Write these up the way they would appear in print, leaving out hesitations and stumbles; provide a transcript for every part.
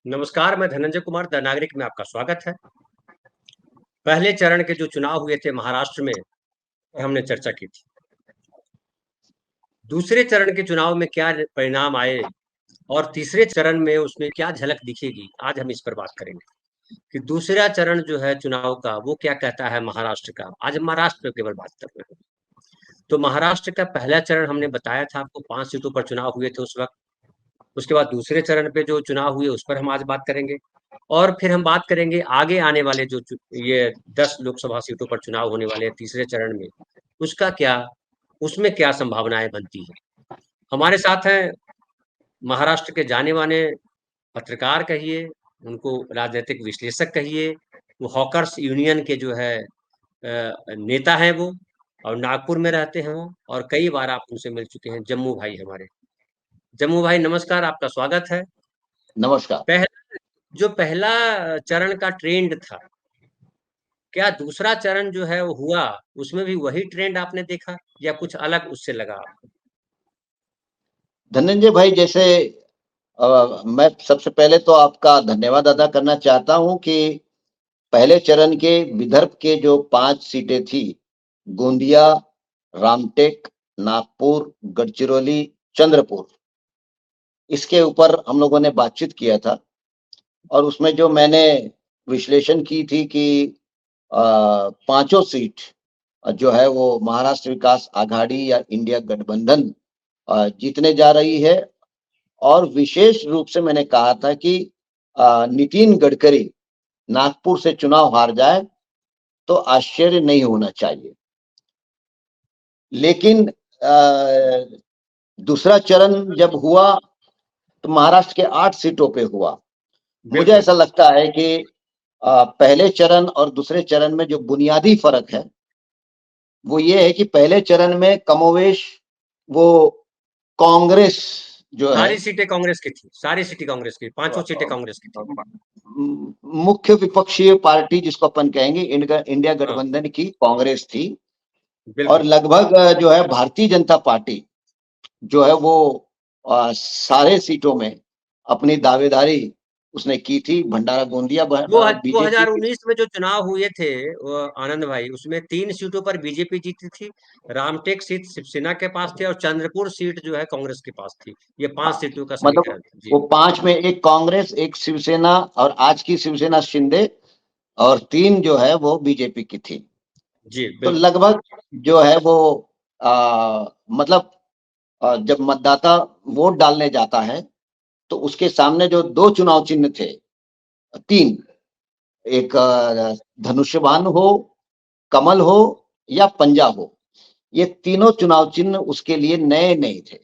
नमस्कार, मैं धनंजय कुमार द नागरिक में आपका स्वागत है। पहले चरण के जो चुनाव हुए थे महाराष्ट्र में, हमने चर्चा की थी। दूसरे चरण के चुनाव में क्या परिणाम आए और तीसरे चरण में उसमें क्या झलक दिखेगी, आज हम इस पर बात करेंगे कि दूसरा चरण जो है चुनाव का, वो क्या कहता है महाराष्ट्र का। आज हम महाराष्ट्र पे केवल बात कर रहे हैं। तो महाराष्ट्र का पहला चरण हमने बताया था आपको, 5 सीटों पर चुनाव हुए थे उस वक़्त। उसके बाद दूसरे चरण पे जो चुनाव हुए उस पर हम आज बात करेंगे और फिर हम बात करेंगे आगे आने वाले जो ये 10 लोकसभा सीटों पर चुनाव होने वाले हैं तीसरे चरण में, उसका क्या, उसमें क्या संभावनाएं बनती हैं। हमारे साथ हैं महाराष्ट्र के जाने माने पत्रकार कहिए, उनको राजनीतिक विश्लेषक कहिए, वो हॉकर्स यूनियन के जो है नेता हैं वो, और नागपुर में रहते हैं वो, और कई बार आप उनसे मिल चुके हैं। जम्मू भाई हमारे, जम्मू भाई नमस्कार, आपका स्वागत है। नमस्कार। जो पहला चरण का ट्रेंड था, क्या दूसरा चरण जो है वो हुआ, उसमें भी वही ट्रेंड आपने देखा या कुछ अलग उससे लगा आपको? धनंजय भाई, जैसे मैं सबसे पहले तो आपका धन्यवाद अदा करना चाहता हूं कि पहले चरण के विदर्भ के जो 5 सीटें थी, गोंदिया, रामटेक, नागपुर, गढ़चिरौली, चंद्रपुर, इसके ऊपर हम लोगों ने बातचीत किया था और उसमें जो मैंने विश्लेषण की थी कि पांचों सीट जो है वो महाराष्ट्र विकास आघाड़ी या इंडिया गठबंधन जीतने जा रही है। और विशेष रूप से मैंने कहा था कि नितिन गडकरी नागपुर से चुनाव हार जाए तो आश्चर्य नहीं होना चाहिए। लेकिन दूसरा चरण जब हुआ तो महाराष्ट्र के 8 सीटों पे हुआ। मुझे ऐसा लगता है कि पहले चरण और दूसरे चरण में जो बुनियादी फर्क है वो ये है कि पहले चरण में कमोवेश वो कांग्रेस जो है, सारी सीटें कांग्रेस की थी, सारी सीटें कांग्रेस की, पांचों सीटें कांग्रेस की थी। मुख्य विपक्षीय पार्टी जिसको अपन कहेंगे इंडिया हाँ, गठबंधन की कांग्रेस थी। और बिल्कुल। लगभग जो है भारतीय जनता पार्टी जो है वो सारे सीटों में अपनी दावेदारी उसने की थी। भंडारा गोंदिया वो बीजेपी की। 2019 में जो चुनाव हुए थे वो आनंद भाई, उसमें 3 सीटों पर बीजेपी जीती थी। रामटेक सीट शिवसेना के पास थी और चंद्रपुर सीट जो है कांग्रेस के पास थी। ये 5 सीटों का मतलब समीकरण था जी। वो 5 में एक कांग्रेस, एक शिवसेना और आज की शिवसेना शिंदे, और 3 जो है वो बीजेपी की थी। जी तो बिल्कुल। लगभग जो है वो मतलब जब मतदाता वोट डालने जाता है तो उसके सामने जो 2 चुनाव चिन्ह थे, 3, एक धनुष्यबाण हो, कमल हो या पंजा हो, ये तीनों चुनाव चिन्ह उसके लिए नए नहीं थे।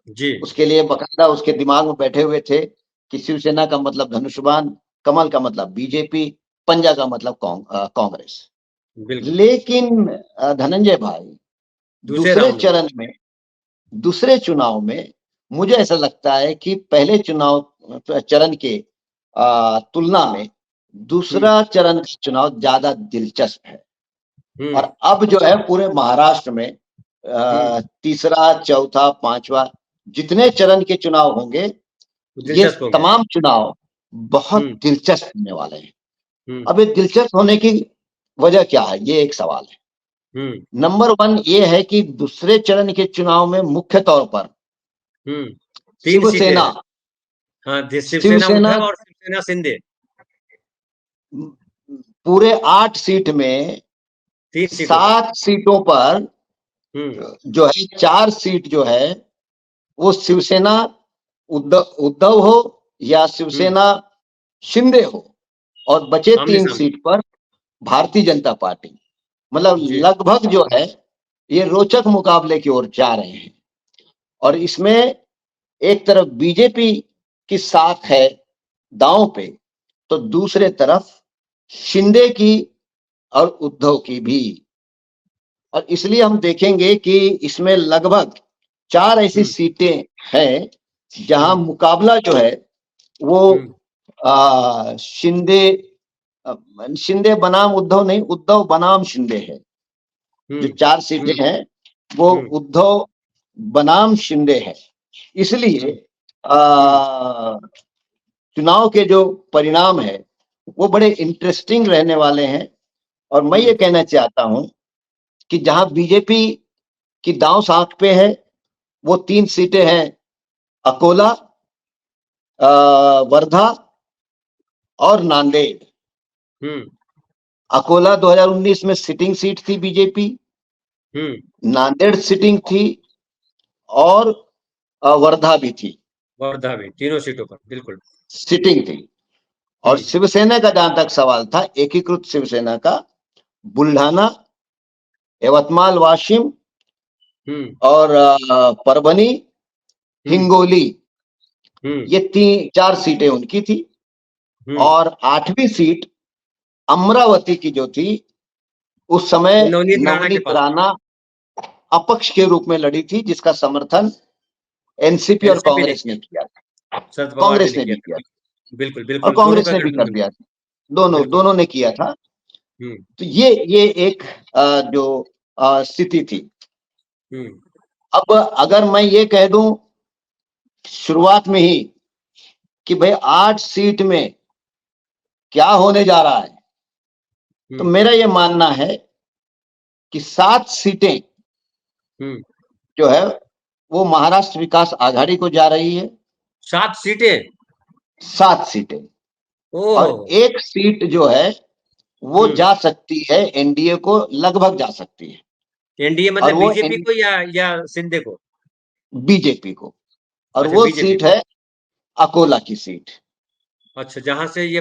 जी उसके लिए बकायदा उसके दिमाग में बैठे हुए थे कि शिवसेना का मतलब धनुष्यबाण, कमल का मतलब बीजेपी, पंजा का मतलब कांग्रेस। बिल्कुल। लेकिन धनंजय भाई, दूसरे दूसरे राउंड में। चरण में, दूसरे चुनाव में मुझे ऐसा लगता है कि पहले चुनाव चरण के तुलना में हम्म दूसरा चरण का चुनाव ज्यादा दिलचस्प है। हम्म और अब जो है पूरे महाराष्ट्र में हम्म तीसरा, चौथा, पांचवा जितने चरण के चुनाव होंगे, ये दिलचस्प हो गया। तमाम चुनाव बहुत हम्म दिलचस्प होने वाले हैं। हम्म अब ये दिलचस्प होने की वजह क्या है, ये एक सवाल है। हम्म नंबर 1 ये है कि दूसरे चरण के चुनाव में मुख्य तौर पर हम्म 3 सीटें शिवसेना हैं। हाँ, शिवसेना शिवसेना उद्धव और शिवसेना शिंदे। पूरे 8 सीट में 3 सीटों पर। 7 सीटों पर हम्म जो है 4 सीट जो है वो शिवसेना उद्धव उद्धव हो या हम्म शिवसेना शिंदे हो, और बचे आमने 3 सामने। सीट पर भारतीय जनता पार्टी। मतलब जी लगभग जो है ये रोचक मुकाबले की ओर जा रहे हैं। और इसमें एक तरफ बीजेपी की साथ है दांव पे, तो दूसरे तरफ शिंदे की और उद्धव की भी। और इसलिए हम देखेंगे कि इसमें लगभग 4 ऐसी हम्म सीटें हैं जहां हम्म मुकाबला जो है वो हम्म शिंदे शिंदे बनाम उद्धव नहीं, उद्धव बनाम शिंदे है। जो हम्म 4 सीटें हम्म हैं वो हम्म उद्धव बनाम शिंदे है। इसलिए हम्म आ, चुनाव के जो परिणाम है वो बड़े इंटरेस्टिंग रहने वाले हैं। और मैं ये कहना चाहता हूं कि जहां बीजेपी की दांव साख पे है वो 3 सीटें हैं, अकोला, वर्धा और नांदेड़। अकोला 2019 में सिटिंग सीट थी बीजेपी, नांदेड़ सिटिंग थी और वर्धा भी थी, वर्धा भी, तीनों सीटों पर बिल्कुल सिटिंग थी। और शिवसेना का जहां तक सवाल था, एकीकृत शिवसेना का, बुल्ढाना, यवतमाल, वाशिम और परभनी, हिंगोली, ये 4 सीटें उनकी थी। और 8वीं सीट अमरावती की जो थी, उस समय नवनीत राणा अपक्ष के रूप में लड़ी थी, जिसका समर्थन एनसीपी और कांग्रेस ने किया था। कांग्रेस ने भी किया था, बिल्कुल और बिल्कुल, कांग्रेस ने भी कर दिया था, दोनों ने किया था। तो ये एक जो स्थिति थी। अब अगर मैं ये कह दूं शुरुआत में ही कि भाई 8 सीट में क्या होने जा रहा है, तो मेरा ये मानना है कि 7 सीटें जो है वो महाराष्ट्र विकास आघाड़ी को जा रही है। 7 सीटें, 7 सीटें, और 1 सीट जो है वो जा सकती है एनडीए को, लगभग जा सकती है। एनडीए मतलब बीजेपी को या शिंदे को? बीजेपी को। और वो सीट है अकोला की सीट। अच्छा, जहां से ये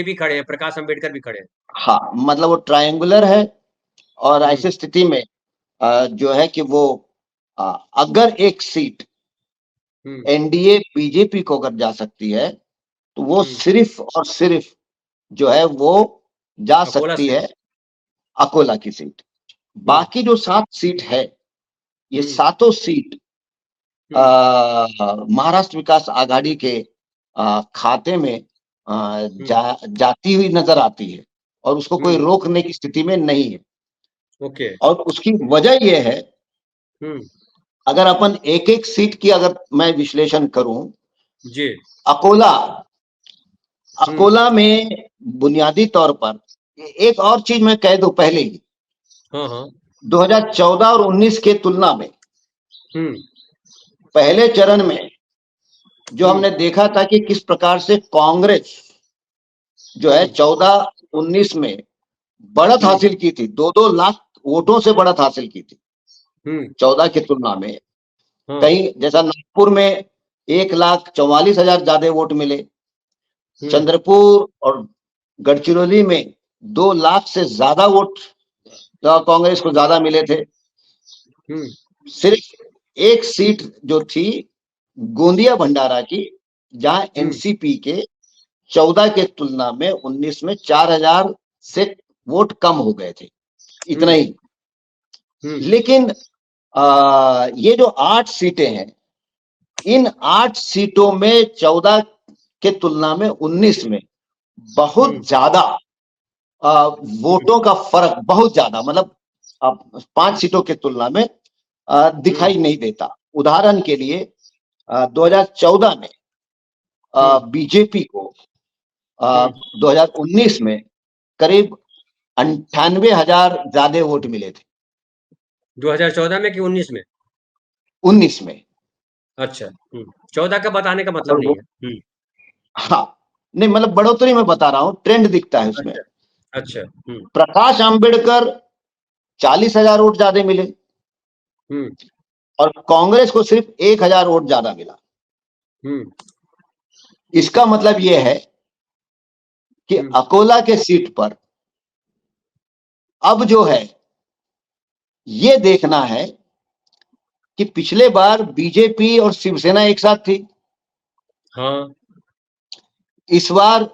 भी खड़े हैं, प्रकाश अंबेडकर भी खड़े हैं। हाँ, मतलब वो ट्रायंगुलर है। और ऐसी स्थिति में जो है कि वो अगर 1 सीट एनडीए बीजेपी को अगर जा सकती है, तो वो सिर्फ और सिर्फ जो है वो जा सकती है अकोला की सीट। बाकी जो 7 सीट है, ये सातों सीट महाराष्ट्र विकास आघाड़ी के खाते में जाती हुई नजर आती है, और उसको कोई रोकने की स्थिति में नहीं है। ओके। और उसकी वजह यह है, अगर अपन एक एक सीट की अगर मैं विश्लेषण करूं जी, अकोला में बुनियादी तौर पर एक और चीज मैं कह दूं पहले ही, 2014 और 19 के तुलना में पहले चरण में जो हमने देखा था कि किस प्रकार से कांग्रेस जो है 14-19 में बढ़त हासिल की थी, 2-2 लाख वोटों से बढ़त हासिल की थी 14 की तुलना में। कहीं जैसा नागपुर में 1,44,000 ज्यादा वोट मिले, चंद्रपुर और गढ़चिरौली में 2 लाख से ज्यादा वोट कांग्रेस को ज्यादा मिले थे। सिर्फ 1 सीट जो थी गोंदिया भंडारा की, जहां एनसीपी के 14 के तुलना में 19 में 4,000 से वोट कम हो गए थे, इतना ही। लेकिन ये जो 8 सीटें हैं, इन 8 सीटों में 14 के तुलना में 19 में बहुत ज्यादा वोटों का फर्क, बहुत ज्यादा, मतलब 5 सीटों के तुलना में दिखाई नहीं देता। उदाहरण के लिए 2014 में बीजेपी को 2019 में करीब 98,000 ज्यादा वोट मिले थे। 2014 में कि 19 में? 19 में। अच्छा, 14 का बताने का मतलब नहीं है। हाँ, नहीं मतलब बढ़ोतरी में बता रहा हूँ, ट्रेंड दिखता है उसमें। अच्छा। प्रकाश अंबेडकर 40,000 वोट ज्यादा मिले, और कांग्रेस को सिर्फ 1,000 वोट ज्यादा मिला। इसका मतलब यह है कि अकोला के सीट पर अब जो है ये देखना है कि पिछले बार बीजेपी और शिवसेना एक साथ थी। हाँ। इस बार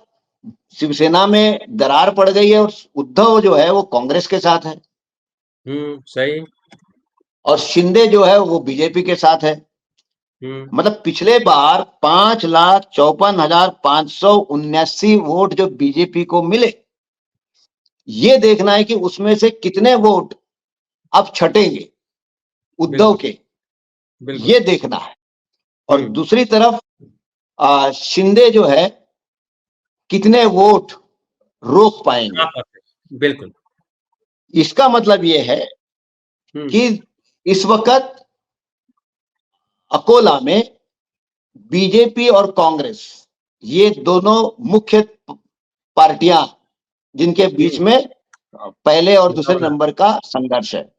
शिवसेना में दरार पड़ गई है और उद्धव जो है वो कांग्रेस के साथ है। सही। और शिंदे जो है वो बीजेपी के साथ है। मतलब पिछले बार 5,54,579 वोट जो बीजेपी को मिले, ये देखना है कि उसमें से कितने वोट अब छटेंगे उद्धव के, ये देखना है। और दूसरी तरफ शिंदे जो है कितने वोट रोक पाएंगे। बिल्कुल। इसका मतलब ये है कि इस वक्त अकोला में बीजेपी और कांग्रेस ये दोनों मुख्य पार्टियां जिनके बीच में पहले और दूसरे नंबर का संघर्ष है।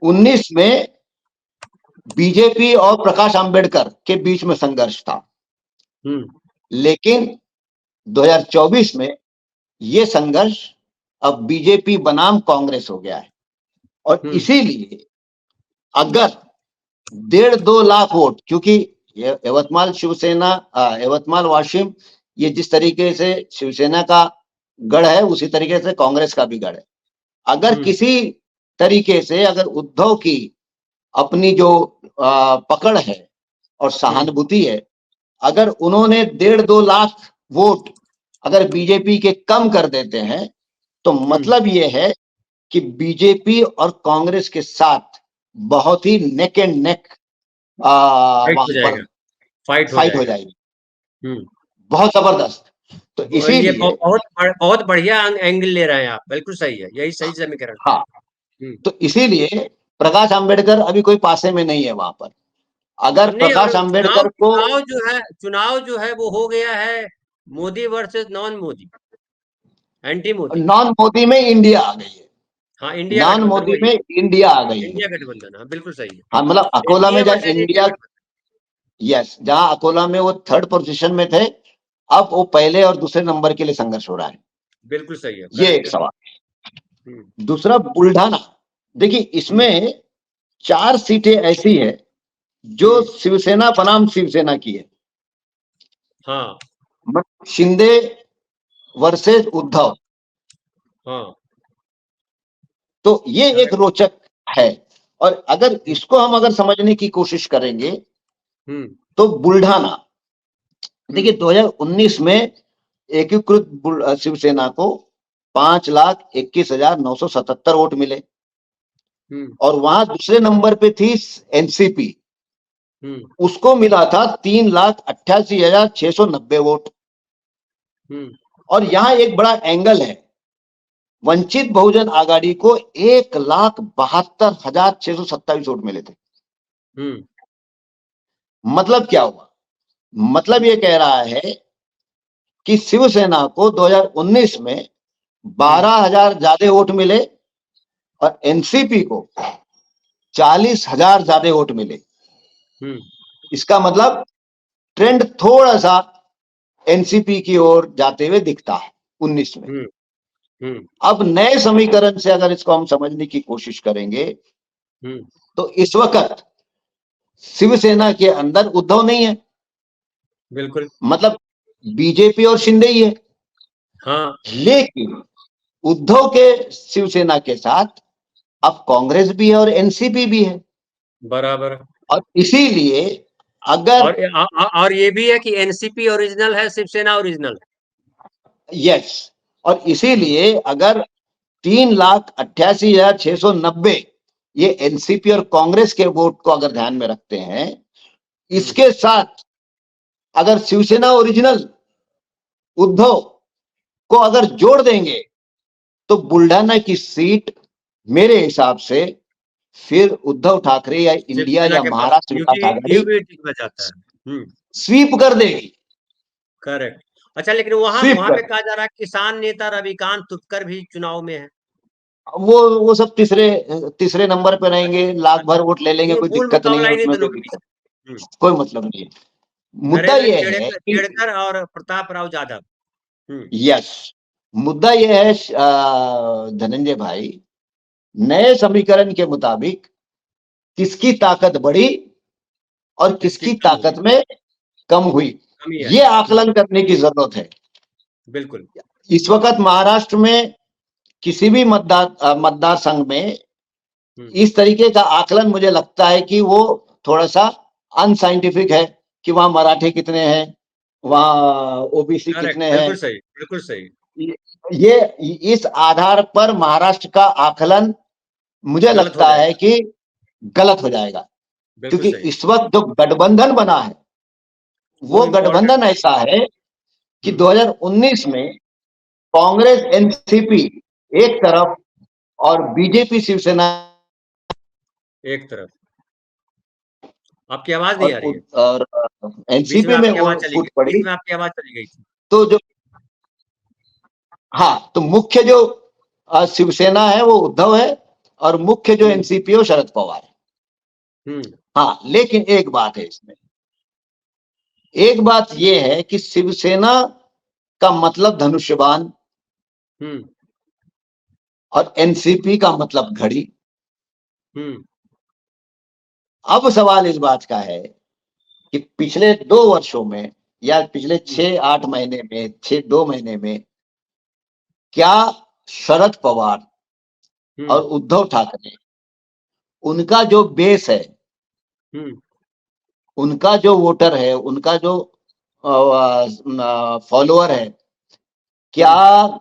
19 में बीजेपी और प्रकाश अंबेडकर के बीच में संघर्ष था, लेकिन 2024 में ये संघर्ष अब बीजेपी बनाम कांग्रेस हो गया है। और इसीलिए अगर 1.5-2 लाख वोट, क्योंकि यवतमाल शिवसेना, यवतमाल वाशिम ये जिस तरीके से शिवसेना का गढ़ है उसी तरीके से कांग्रेस का भी गढ़ है। अगर किसी तरीके से अगर उद्धव की अपनी जो पकड़ है और सहानुभूति है, अगर उन्होंने 1.5-2 लाख वोट अगर बीजेपी के कम कर देते हैं तो मतलब ये है कि बीजेपी और कांग्रेस के साथ बहुत ही नेक एंड नेक फाइट हो जाएगी, बहुत जबरदस्त। तो इसीलिए बहुत बढ़िया एंगल ले रहे हैं आप, बिल्कुल सही है, यही सही समीकरण। हाँ, तो इसीलिए प्रकाश अंबेडकर अभी कोई पासे में नहीं है वहां पर। अगर प्रकाश अंबेडकर को चुनाव जो है वो हो गया है Modi versus non Modi, anti Modi. Non Modi में इंडिया आ गई है। हाँ, इंडिया नॉन मोदी में इंडिया आ गई है। इंडिया गठबंधन, हाँ बिल्कुल सही है। हाँ, मतलब अकोला में जहाँ इंडिया, यस, जहां अकोला में वो 3rd पोजीशन में थे, अब वो पहले और दूसरे नंबर के लिए संघर्ष हो रहा है। बिल्कुल सही है। ये एक सवाल। दूसरा बुल्ढाना, देखिए इसमें 4 सीटें ऐसी है जो शिवसेना बनाम शिवसेना की है। हाँ, शिंदे वर्सेस उद्धव। हाँ, तो ये एक रोचक है। और अगर इसको हम अगर समझने की कोशिश करेंगे तो बुल्ढाना, देखिए 2019 में एकीकृत शिवसेना को 5,21,977 वोट मिले और वहां दूसरे नंबर पे थी एनसीपी, उसको मिला था 3,88,690 वोट। और यहां एक बड़ा एंगल है, वंचित बहुजन आघाड़ी को 1,72,627 वोट मिले थे। मतलब क्या हुआ? मतलब ये कह रहा है कि शिवसेना को 2019 में 12,000 ज्यादा वोट मिले और एनसीपी को 40,000 ज्यादा वोट मिले। इसका मतलब ट्रेंड थोड़ा सा एनसीपी की ओर जाते हुए दिखता है 19 में। अब नए समीकरण से अगर इसको हम समझने की कोशिश करेंगे तो इस वक्त शिवसेना के अंदर उद्धव नहीं है, बिल्कुल, मतलब बीजेपी और शिंदे ही है। हाँ, लेकिन उद्धव के शिवसेना के साथ अब कांग्रेस भी है और एनसीपी भी है, बराबर। और इसीलिए अगर और ये भी है कि एनसीपी ओरिजिनल है, शिवसेना ओरिजिनल है। यस, और इसीलिए अगर 3,88,690 ये एनसीपी और कांग्रेस के वोट को अगर ध्यान में रखते हैं, इसके साथ अगर शिवसेना ओरिजिनल उद्धव को अगर जोड़ देंगे तो बुल्ढाना की सीट मेरे हिसाब से फिर उद्धव ठाकरे या इंडिया या महाराष्ट्र विकास आघाड़ी स्वीप कर देगी। करेक्ट। अच्छा, लेकिन वहां पे कहा जा रहा है किसान नेता रविकांत तुपकर भी चुनाव में है। वो सब तीसरे नंबर पे रहेंगे, लाख भर वोट ले लेंगे, कोई दिक्कत नहीं है उसमें, कोई मतलब नहीं है। मुद्दा यह है खेड़कर और प्रताप राव जाधव। यस, मुद्दा यह है धनंजय भाई, नए समीकरण के मुताबिक किसकी ताकत बढ़ी और किसकी ताकत में कम हुई, ये आकलन करने की जरूरत है। बिल्कुल। इस वक्त महाराष्ट्र में किसी भी मतदार संघ में इस तरीके का आकलन मुझे लगता है कि वो थोड़ा सा अनसाइंटिफिक है कि वहां मराठे कितने हैं, वहां ओबीसी कितने हैं। बिल्कुल सही, बिल्कुल सही। ये इस आधार पर महाराष्ट्र का आकलन मुझे लगता है कि गलत हो जाएगा, क्योंकि इस वक्त जो गठबंधन बना है वो गठबंधन ऐसा है कि 2019 में कांग्रेस एनसीपी एक तरफ और बीजेपी शिवसेना एक तरफ। आपकी आवाज नहीं आ रही है, और बीच में एनसीपी में आपकी वो आवाज चली फूट गई, पड़ी। बीच में आपकी आवाज चली गई थी। तो जो हाँ, तो मुख्य जो शिवसेना है वो उद्धव है और मुख्य जो एनसीपी है वो शरद पवार है। हाँ, लेकिन एक बात है इसमें, एक बात ये है कि शिवसेना का मतलब धनुष्यबाण और एनसीपी का मतलब घड़ी। अब सवाल इस बात का है कि पिछले 2 वर्षों में या पिछले 6-8 महीने में, 6-2 महीने में क्या शरद पवार और उद्धव ठाकरे, उनका जो बेस है, उनका जो वोटर है, उनका जो फॉलोअर है, क्या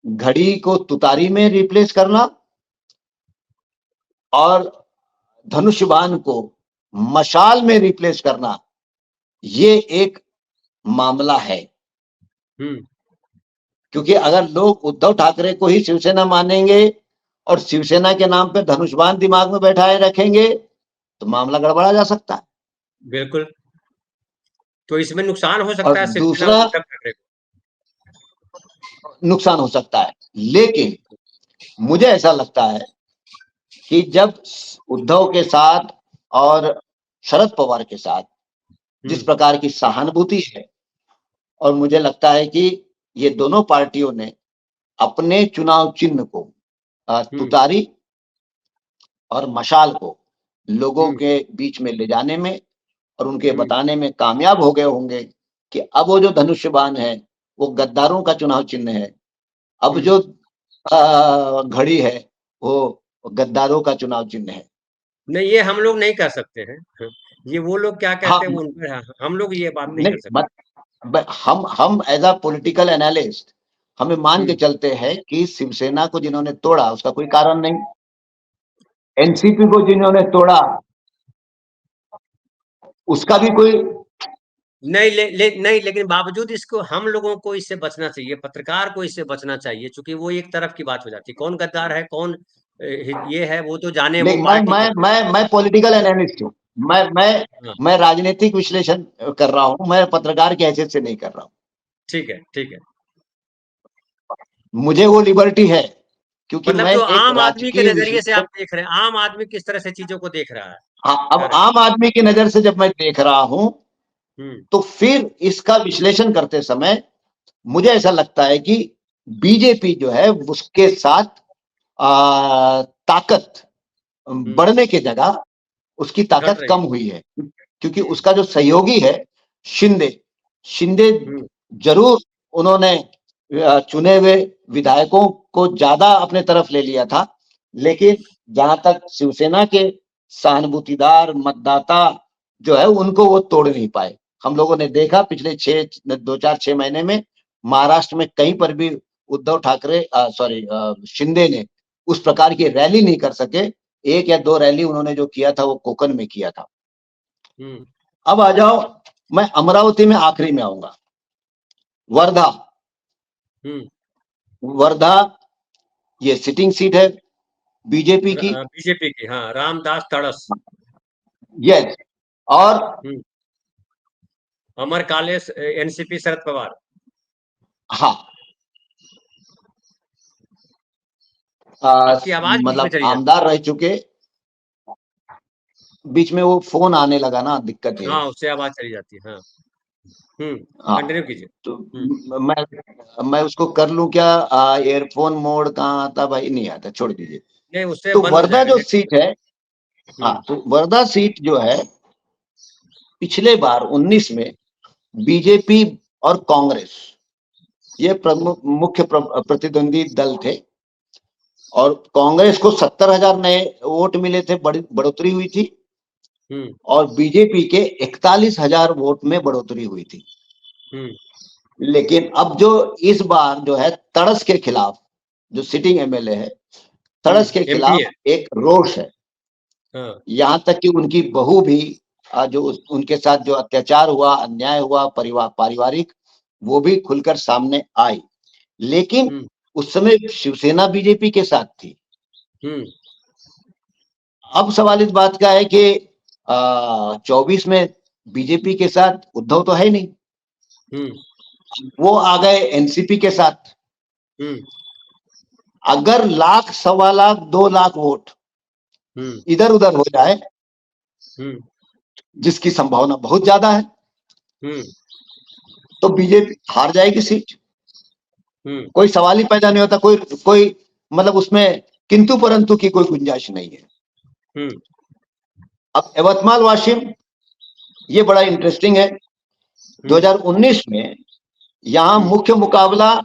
घड़ी को तुतारी में रिप्लेस करना और धनुष्यबाण को मशाल में रिप्लेस करना, ये एक मामला है। क्योंकि अगर लोग उद्धव ठाकरे को ही शिवसेना मानेंगे और शिवसेना के नाम पे धनुष्यबाण दिमाग में बैठाए रखेंगे तो मामला गड़बड़ा जा सकता है। बिल्कुल। तो इसमें नुकसान हो सकता और है शिवसेना दूसरा और उद्धव ठाकरे को। नुकसान हो सकता है, लेकिन मुझे ऐसा लगता है कि जब उद्धव के साथ और शरद पवार के साथ जिस प्रकार की सहानुभूति है, और मुझे लगता है कि ये दोनों पार्टियों ने अपने चुनाव चिन्ह को तुतारी और मशाल को लोगों के बीच में ले जाने में और उनके बताने में कामयाब हो गए होंगे कि अब वो जो धनुष्यबाण है वो गद्दारों का चुनाव चिन्ह है, अब जो घड़ी है वो गद्दारों का चुनाव चिन्ह है। नहीं, ये हम लोग नहीं कर सकते हैं। ये वो लोग क्या कहते हैं, हाँ, वो उनका, हम लोग ये बात नहीं कर सकते। नहीं, हम एज अ पॉलिटिकल एनालिस्ट हमें मान के चलते हैं कि शिवसेना को जिन्होंने तोड़ा उसका कोई कारण नहीं, एनसीपी को जिन्होंने तोड़ा उसका भी कोई नहीं, नहीं, लेकिन बावजूद इसको हम लोगों को इससे बचना चाहिए, पत्रकार को इससे बचना चाहिए, क्योंकि वो एक तरफ की बात हो जाती है। कौन गद्दार है, कौन ये है, वो तो जाने, वो नहीं, पार्टी चुने। मैं पॉलिटिकल एनालिस्ट हूँ। मैं मैं हाँ, मैं राजनीतिक विश्लेषण कर रहा हूँ, मैं पत्रकार की हैसियत से नहीं कर रहा हूँ। ठीक है, ठीक है। मुझे वो लिबर्टी है क्योंकि मतलब मैं जो एक आम आदमी के राजकीय नजरिए से आप विश्लेषक। देख रहे हैं, आम आदमी किस तरह से चीजों को देख रहा है, हाँ, कह अब रहे हैं। आम आदमी की नजर से जब मैं देख रहा हूं तो फिर इसका विश्लेषण करते समय मुझे ऐसा लगता है कि बीजेपी जो है उसके साथ ताकत बढ़ने की जगह उसकी घट ताकत रही कम हुई है, क्योंकि उसका जो सहयोगी है शिंदे शिंदे है। जरूर उन्होंने चुने हुए विधायकों को ज्यादा अपने तरफ ले लिया था, लेकिन जहां तक शिवसेना के सहानुभूतिदार मतदाता जो है उनको वो तोड़ नहीं पाए। हम लोगों ने देखा पिछले 2-4-6 महीने में महाराष्ट्र में कहीं पर भी उद्धव ठाकरे शिंदे ने उस प्रकार की रैली नहीं कर सके। 1 या 2 रैली उन्होंने जो किया था वो कोकन में किया था। अब आ जाओ, मैं अमरावती में आखिरी में आऊंगा। वर्धा, वर्धा ये सिटिंग सीट है बीजेपी की। बीजेपी की, हाँ, रामदास तड़स। यस, और अमर कालेश, एनसीपी शरद पवार। हाँ, आपकी आवाज बीच में मतलब चली जाती आमदार रह चुके, बीच में वो फोन आने लगा ना, दिक्कत है। है। हाँ, उससे आवाज चली जाती है। हाँ, हाँ, कंटिन्यू कीजिए। तो मैं उसको कर लूं क्या? एयरफोन मोड कहाँ आता भाई? नहीं आता, छोड़ दीजिए। नहीं, उससे तो बंद हो वर्धा जाएगा जो नेट। सीट है, हाँ, तो वर्धा सीट जो है पिछले बार 19 में बीजेपी और कांग्रेस ये प्रमुख मुख्य प्रतिद्वंदी दल थे और कांग्रेस को 70,000 नए वोट मिले थे, बड़ी बढ़ोतरी हुई थी, और बीजेपी के 41,000 वोट में बढ़ोतरी हुई थी। लेकिन अब जो इस बार जो है तड़स के खिलाफ, जो सिटिंग एमएलए है, तड़स के एमपी खिलाफ है। एक रोष है। हाँ, यहां तक कि उनकी बहू भी जो उनके साथ जो अत्याचार हुआ, अन्याय हुआ, पारिवारिक, वो भी खुलकर सामने आई। लेकिन उस समय शिवसेना बीजेपी के साथ थी। अब सवाल इस बात का है कि 24 में बीजेपी के साथ उद्धव तो है नहीं, वो आ गए एनसीपी के साथ। अगर लाख, 1.25 लाख, 2 लाख वोट इधर उधर हो जाए, जिसकी संभावना बहुत ज्यादा है, तो बीजेपी हार जाएगी सीट। कोई सवाल ही पैदा नहीं होता, कोई मतलब उसमें किंतु परंतु की कोई गुंजाइश नहीं है। अब यवतमाल वाशिम, ये बड़ा इंटरेस्टिंग है। 2019 में यहां मुख्य मुकाबला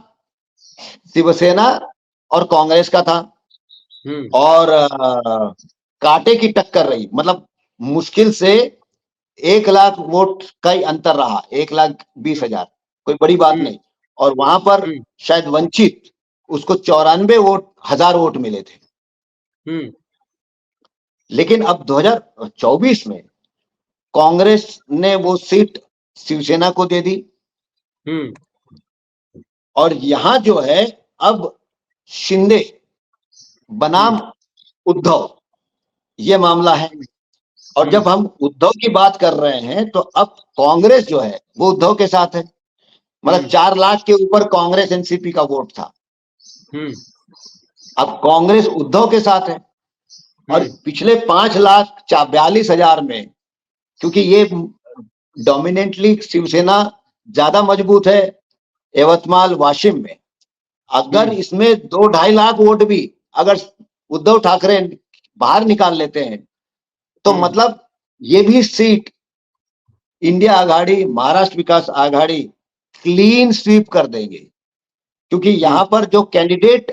शिवसेना और कांग्रेस का था, और कांटे की टक्कर रही। मतलब मुश्किल से 1 लाख वोट का ही अंतर रहा, 1,20,000, कोई बड़ी बात नहीं। और वहां पर शायद वंचित, उसको 94,000 वोट मिले थे। लेकिन अब 2024 में कांग्रेस ने वो सीट शिवसेना को दे दी, और यहां जो है अब शिंदे बनाम उद्धव, ये मामला है। और जब हम उद्धव की बात कर रहे हैं, तो अब कांग्रेस जो है वो उद्धव के साथ है। मतलब 4 लाख के ऊपर कांग्रेस एनसीपी का वोट था, अब कांग्रेस उद्धव के साथ है। और पिछले 5,42,000 में, क्योंकि ये डोमिनेंटली शिवसेना ज्यादा मजबूत है यवतमाल वाशिम में, अगर इसमें 2-2.5 लाख वोट भी अगर उद्धव ठाकरे बाहर निकाल लेते हैं, तो मतलब ये भी सीट इंडिया आघाड़ी, महाराष्ट्र विकास आघाड़ी क्लीन स्वीप कर देंगे। क्योंकि यहां पर जो कैंडिडेट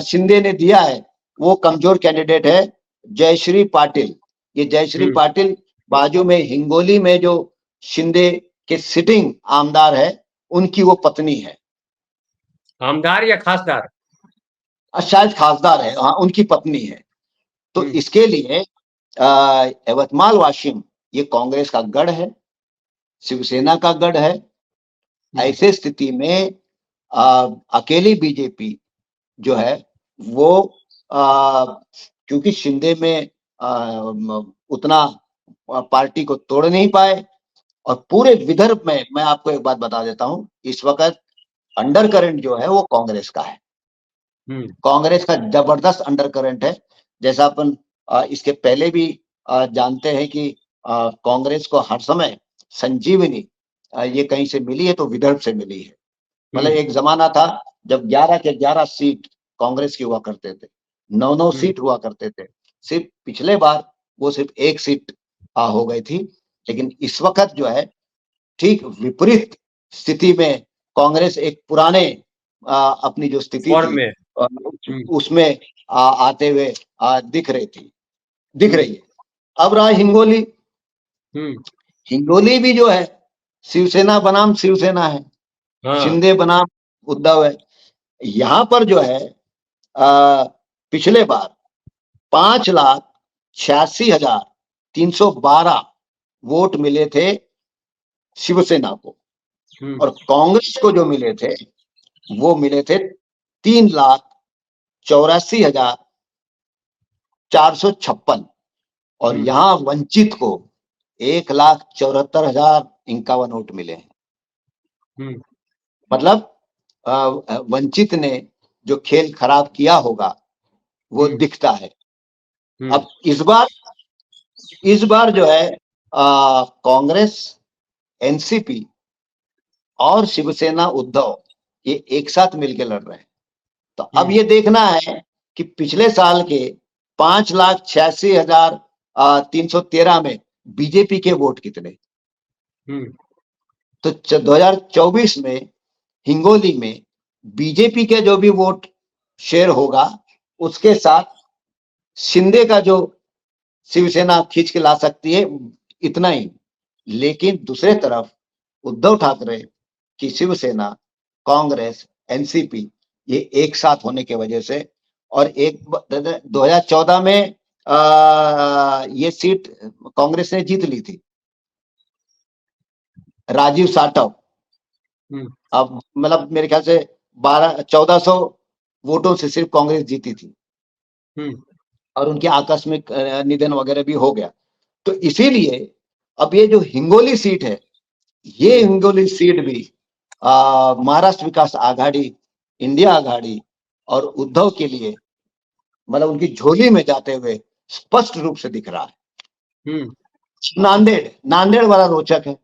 शिंदे ने दिया है, वो कमजोर कैंडिडेट है, जयश्री पाटिल। ये जयश्री पाटिल बाजू में हिंगोली में जो शिंदे के सिटिंग आमदार है, उनकी वो पत्नी है। आमदार या खासदार? शायद खासदार है, हाँ, उनकी पत्नी है। तो इसके लिए यवतमाल वाशिम ये कांग्रेस का गढ़ है, शिवसेना का गढ़ है। ऐसे स्थिति में अकेली बीजेपी जो है वो, क्योंकि शिंदे में उतना पार्टी को तोड़ नहीं पाए, और पूरे विदर्भ में मैं आपको एक बात बता देता हूं, इस वक्त अंडर करंट जो है वो कांग्रेस का है। कांग्रेस का जबरदस्त अंडर करंट है। जैसा अपन इसके पहले भी जानते हैं कि कांग्रेस को हर समय संजीवनी ये कहीं से मिली है तो विदर्भ से मिली है। मतलब एक जमाना था जब 11 के 11 सीट कांग्रेस की हुआ करते थे, 9-9 सीट हुआ करते थे। सिर्फ पिछले बार वो सिर्फ 1 सीट हो गई थी। लेकिन इस वक्त जो है ठीक विपरीत स्थिति में कांग्रेस एक पुराने अपनी जो स्थिति थी उसमें आते हुए दिख रही है। अब रहा हिंगोली। हिंगोली भी जो है शिवसेना बनाम शिवसेना है, शिंदे बनाम उद्धव है। यहां पर जो है पिछले बार 5,86,312 वोट मिले थे शिवसेना को, और कांग्रेस को जो मिले थे वो मिले थे 3,84,456, और यहां वंचित को 1,74,051 वोट मिले हैं। मतलब वंचित ने जो खेल खराब किया होगा वो दिखता है। अब इस बार जो है कांग्रेस, एनसीपी और शिवसेना उद्धव ये एक साथ मिलकर लड़ रहे हैं। तो अब ये देखना है कि पिछले साल के 5,86,313 में बीजेपी के वोट कितने। तो 2024 में हिंगोली में बीजेपी के जो भी वोट शेयर होगा, उसके साथ शिंदे का जो शिवसेना खींच के ला सकती है, इतना ही। लेकिन दूसरे तरफ उद्धव ठाकरे की शिवसेना, कांग्रेस, एनसीपी ये एक साथ होने की वजह से, और एक 2014 में ये सीट कांग्रेस ने जीत ली थी, राजीव साटव। अब मतलब मेरे ख्याल से 1400 वोटों से सिर्फ कांग्रेस जीती थी और उनके आकस्मिक निधन वगैरह भी हो गया। तो इसीलिए अब ये जो हिंगोली सीट है, ये हिंगोली सीट भी महाराष्ट्र विकास आघाड़ी, इंडिया आघाड़ी और उद्धव के लिए मतलब उनकी झोली में जाते हुए स्पष्ट रूप से दिख रहा है। नांदेड़ वाला रोचक है।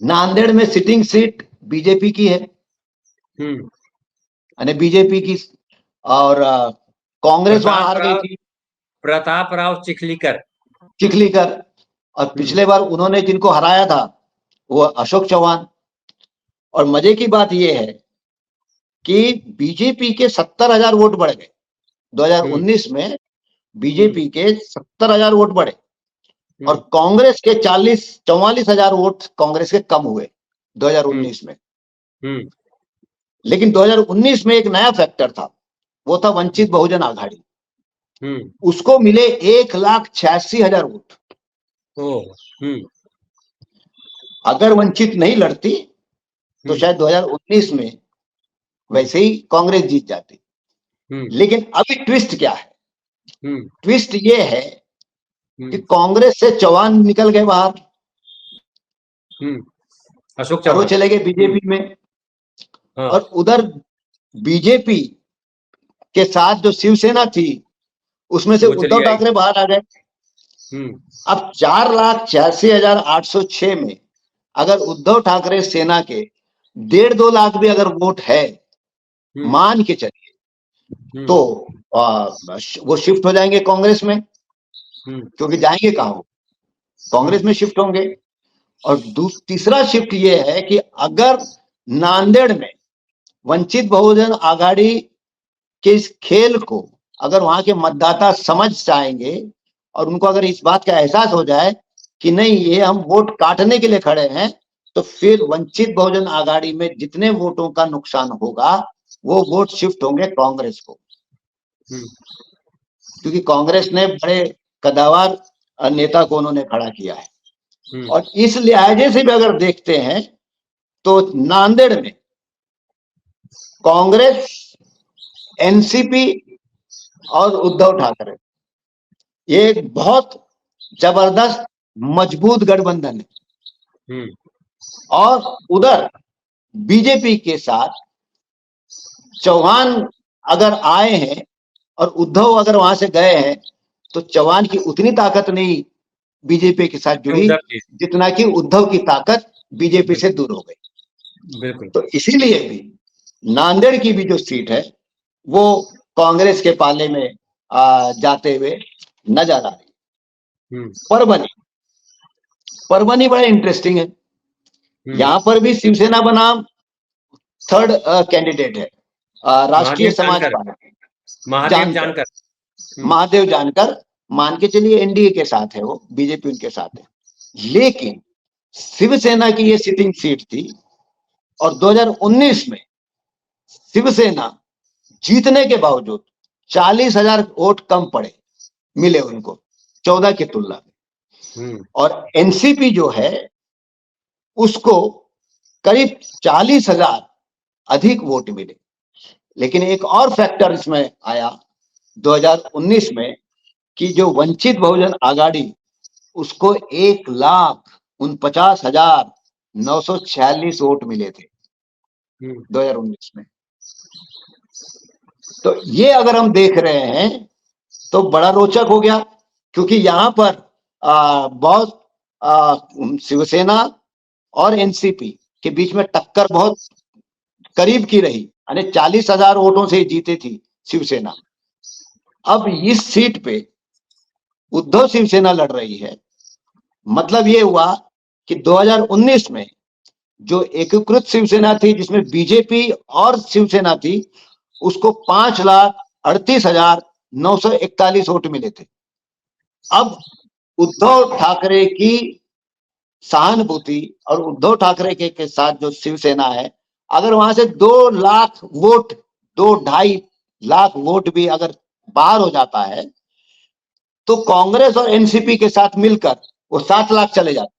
नांदेड़ में सिटिंग सीट बीजेपी की है, यानी बीजेपी की, और कांग्रेस वहां हार गई थी, प्रताप राव चिखलीकर। और पिछले बार उन्होंने जिनको हराया था वो अशोक चौहान। और मजे की बात यह है कि बीजेपी के 70,000 वोट बढ़ गए 2019 में। बीजेपी के 70,000 वोट बढ़े और कांग्रेस के 44,000 वोट कांग्रेस के कम हुए 2019 में। लेकिन 2019 में एक नया फैक्टर था, वो था वंचित बहुजन आघाड़ी। उसको मिले 1,86,000 वोट। अगर वंचित नहीं लड़ती तो शायद 2019 में वैसे ही कांग्रेस जीत जाती। लेकिन अभी ट्विस्ट क्या है? ट्विस्ट ये है कि कांग्रेस से चौहान निकल गए बाहर, अशोक चौहान, वो चले गए बीजेपी में। और उधर बीजेपी के साथ जो शिवसेना थी उसमें से उद्धव ठाकरे बाहर आ गए। अब 4,86,806 में अगर उद्धव ठाकरे सेना के 1.5-2 लाख भी अगर वोट है मान के चलिए, तो वो शिफ्ट हो जाएंगे कांग्रेस में, क्योंकि जाएंगे कहां? कांग्रेस में शिफ्ट होंगे। और तीसरा शिफ्ट ये है कि अगर नांदेड़ में वंचित बहुजन आघाड़ी के इस खेल को अगर वहां के मतदाता समझ जाएंगे और उनको अगर इस बात का एहसास हो जाए कि नहीं ये हम वोट काटने के लिए खड़े हैं, तो फिर वंचित बहुजन आघाड़ी में जितने वोटों का नुकसान होगा वो वोट शिफ्ट होंगे कांग्रेस को। क्योंकि कांग्रेस ने बड़े कदावर नेता को उन्होंने खड़ा किया है। और इस लिहाजे से भी अगर देखते हैं तो नांदेड़ में कांग्रेस, एनसीपी और उद्धव ठाकरे ये एक बहुत जबरदस्त मजबूत गठबंधन है। और उधर बीजेपी के साथ चौहान अगर आए हैं और उद्धव अगर वहां से गए हैं तो चौहान की उतनी ताकत नहीं बीजेपी के साथ जुड़ी जितना कि उद्धव की ताकत बीजेपी से दूर हो गई। बिल्कुल। तो इसीलिए भी नांदेड़ की भी जो सीट है वो कांग्रेस के पाले में जाते हुए नजर आ रही। परभनी बड़ा इंटरेस्टिंग है। यहां पर भी शिवसेना बनाम थर्ड कैंडिडेट है राष्ट्रीय समाज पार्टी, महादेव जानकर। मान के चलिए एनडीए के साथ है, वो बीजेपी उनके साथ है। लेकिन शिवसेना की ये सिटिंग सीट थी और 2019 में शिवसेना जीतने के बावजूद 40,000 वोट कम पड़े मिले उनको 14 की तुलना में। और एनसीपी जो है उसको करीब 40,000 अधिक वोट मिले। लेकिन एक और फैक्टर इसमें आया 2019 में कि जो वंचित बहुजन आघाड़ी उसको 1,49,946 वोट मिले थे 2019 में। तो ये अगर हम देख रहे हैं तो बड़ा रोचक हो गया, क्योंकि यहां पर बहुत शिवसेना और एनसीपी के बीच में टक्कर बहुत करीब की रही, यानी 40,000 वोटों से जीती थी शिवसेना। अब इस सीट पे उद्धव शिवसेना लड़ रही है। मतलब ये हुआ कि 2019 में जो एकीकृत शिवसेना थी जिसमें बीजेपी और शिवसेना थी उसको 5,38,941 वोट मिले थे। अब उद्धव ठाकरे की सहानुभूति और उद्धव ठाकरे के साथ जो शिवसेना है, अगर वहां से 2 लाख वोट, 2-2.5 लाख वोट भी अगर बाहर हो जाता है तो कांग्रेस और एनसीपी के साथ मिलकर वो 7 लाख चले जाते,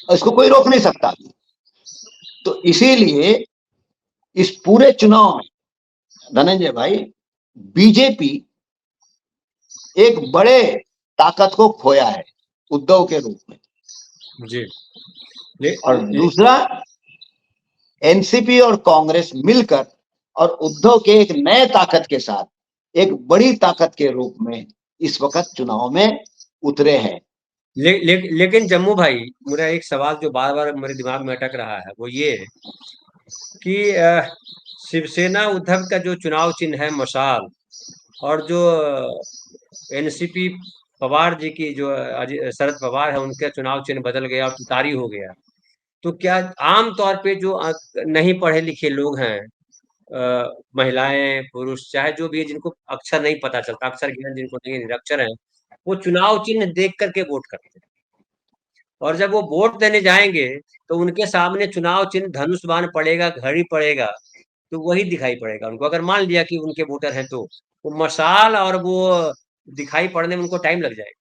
इसको कोई रोक नहीं सकता। तो इसीलिए इस पूरे चुनाव में धनंजय भाई, बीजेपी एक बड़े ताकत को खोया है उद्धव के रूप में। जी। और दूसरा, एनसीपी और कांग्रेस मिलकर और उद्धव के एक नए ताकत के साथ एक बड़ी ताकत के रूप में इस वक्त चुनाव में उतरे हैं। लेकिन जम्मू भाई, मेरा एक सवाल जो बार बार मेरे दिमाग में अटक रहा है वो ये है कि शिवसेना उद्धव का जो चुनाव चिन्ह है मशाल, और जो एनसीपी पवार जी की जो शरद पवार है उनका चुनाव चिन्ह बदल गया और तुतारी हो गया। तो क्या आम तौर पे जो नहीं पढ़े लिखे लोग हैं, महिलाएं पुरुष चाहे जो भी है, जिनको अक्षर नहीं पता चलता, अक्षर ज्ञान जिनको नहीं है, निरक्षर है, वो चुनाव चिन्ह देख करके वोट करते हैं। और जब वो वोट देने जाएंगे तो उनके सामने चुनाव चिन्ह धनुष बाण पड़ेगा, घड़ी पड़ेगा, तो वही दिखाई पड़ेगा उनको। अगर मान लिया कि उनके वोटर हैं तो वो मशाल और वो दिखाई पड़ने में उनको टाइम लग जाएगा।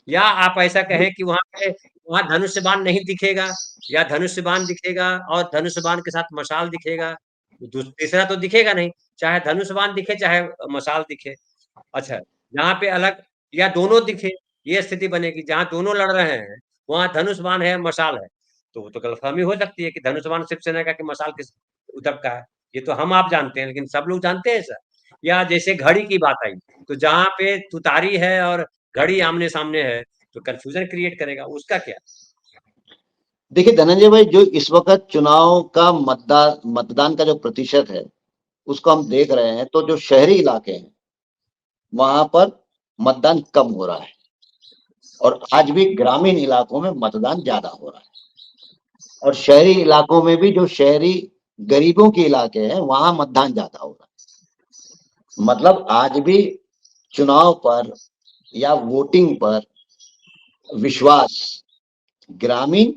या आप ऐसा कहें कि वहां धनुष बाण नहीं दिखेगा, या धनुष बाण दिखेगा और धनुष बाण के साथ मशाल दिखेगा, तीसरा तो दिखेगा नहीं, चाहे धनुष बाण दिखे चाहे मशाल दिखे। अच्छा, जहाँ पे अलग या दोनों दिखे, ये स्थिति बनेगी। जहाँ दोनों लड़ रहे हैं वहां धनुष बाण है, मशाल है, तो वो तो गलतफहमी हो सकती है कि धनुष बाण शिवसेना का कि मशाल किस उद्धव का है। ये तो हम आप जानते हैं, लेकिन सब लोग जानते हैं सर। या जैसे घड़ी की बात आई, तो जहाँ पे तुतारी है और घड़ी आमने सामने है तो कंफ्यूजन क्रिएट करेगा, उसका क्या? देखिए धनंजय भाई, जो इस वक्त चुनाव का मतदान का जो प्रतिशत है उसको हम देख रहे हैं, तो जो शहरी इलाके हैं वहां पर मतदान कम हो रहा है, और आज भी ग्रामीण इलाकों में मतदान ज्यादा हो रहा है। और शहरी इलाकों में भी जो शहरी गरीबों के इलाके हैं वहां मतदान ज्यादा हो रहा है। मतलब आज भी चुनाव पर या वोटिंग पर विश्वास ग्रामीण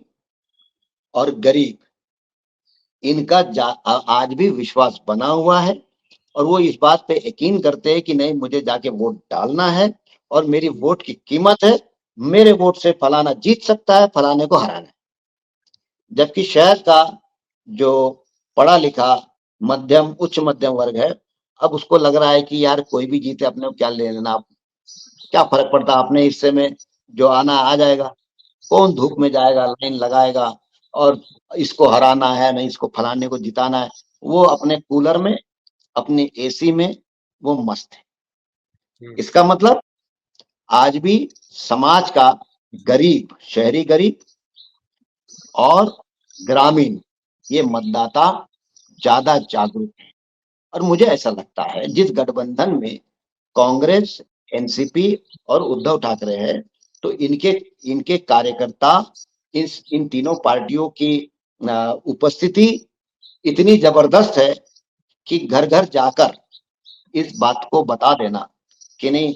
और गरीब इनका आज भी विश्वास बना हुआ है, और वो इस बात पे यकीन करते हैं कि नहीं, मुझे जाके वोट डालना है और मेरी वोट की कीमत है, मेरे वोट से फलाना जीत सकता है, फलाने को हराना है। जबकि शहर का जो पढ़ा लिखा मध्यम उच्च मध्यम वर्ग है, अब उसको लग रहा है कि यार कोई भी जीते, अपने को क्या ले लेना, क्या फर्क पड़ता, अपने हिस्से में जो आना आ जाएगा, कौन धूप में जाएगा लाइन लगाएगा, और इसको हराना है नहीं, इसको फलाने को जिताना है। वो अपने कूलर में अपनी एसी में वो मस्त है। इसका मतलब आज भी समाज का गरीब, शहरी गरीब और ग्रामीण ये मतदाता ज्यादा जागरूक है। और मुझे ऐसा लगता है जिस गठबंधन में कांग्रेस, एनसीपी और उद्धव ठाकरे है, तो इनके इनके कार्यकर्ता इन तीनों पार्टियों की उपस्थिति इतनी जबरदस्त है कि घर घर जाकर इस बात को बता देना कि नहीं,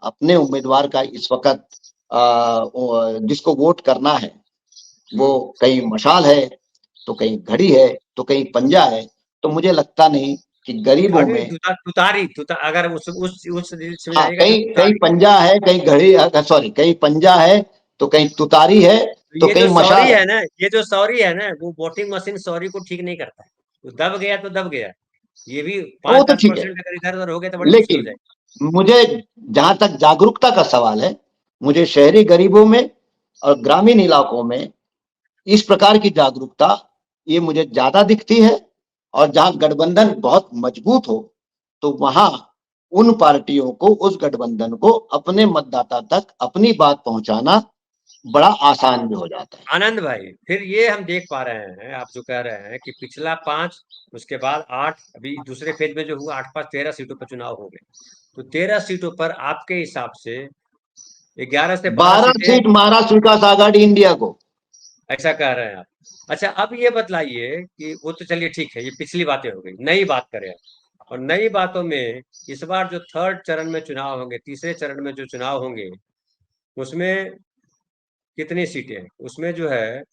अपने उम्मीदवार का इस वक्त जिसको वोट करना है वो कहीं मशाल है, तो कहीं घड़ी है, तो कहीं पंजा है। तो मुझे लगता नहीं कि गरीबों अरे में, अगर उस में हाँ, जाएगा तो कहीं कहीं तुतारी। पंजा है, कहीं घड़ी, सॉरी, कहीं पंजा है तो कहीं तुतारी है, तो तो ये जो कहीं सॉरी मशाल है। है ना, ये जो सॉरी है ना, वो वोटिंग मशीन सॉरी को ठीक नहीं करता है। तो दब गया तो दब गया। ये भी वो पांच तो दस ठीक है, परसेंट अगर इधर उधर हो गया तो बड़ी मुश्किल हो लेकिन जाएगी। मुझे जहां तक जागरूकता का सवाल है, मुझे शहरी गरीबों में और ग्रामीण इलाकों में इस प्रकार की जागरूकता ये मुझे ज्यादा दिखती है। और जहां गठबंधन बहुत मजबूत हो, तो वहां उन पार्टियों को, उस गठबंधन को अपने मतदाता तक अपनी बात पहुंचाना बड़ा आसान भी हो जाता है। आनंद भाई, फिर ये हम देख पा रहे हैं, आप जो कह रहे हैं कि पिछला 5, उसके बाद 8, अभी दूसरे फेज में जो हुआ 8 5 13 सीटों पर चुनाव हो गए। तो 13 सीटों पर आपके हिसाब से 11 से 12 12 सीटें, सीट महाराष्ट्र विकास आघाड़ी इंडिया को। ऐसा कह रहे हैं आप? अच्छा, अब ये बतलाइए कि वो तो चलिए ठीक है, ये पिछली बातें हो गई, नई बात करें। और नई बातों में इस बार जो थर्ड चरण में चुनाव होंगे, तीसरे चरण में जो चुनाव होंगे, उसमें कितनी सीटें हैं? उसमें जो है,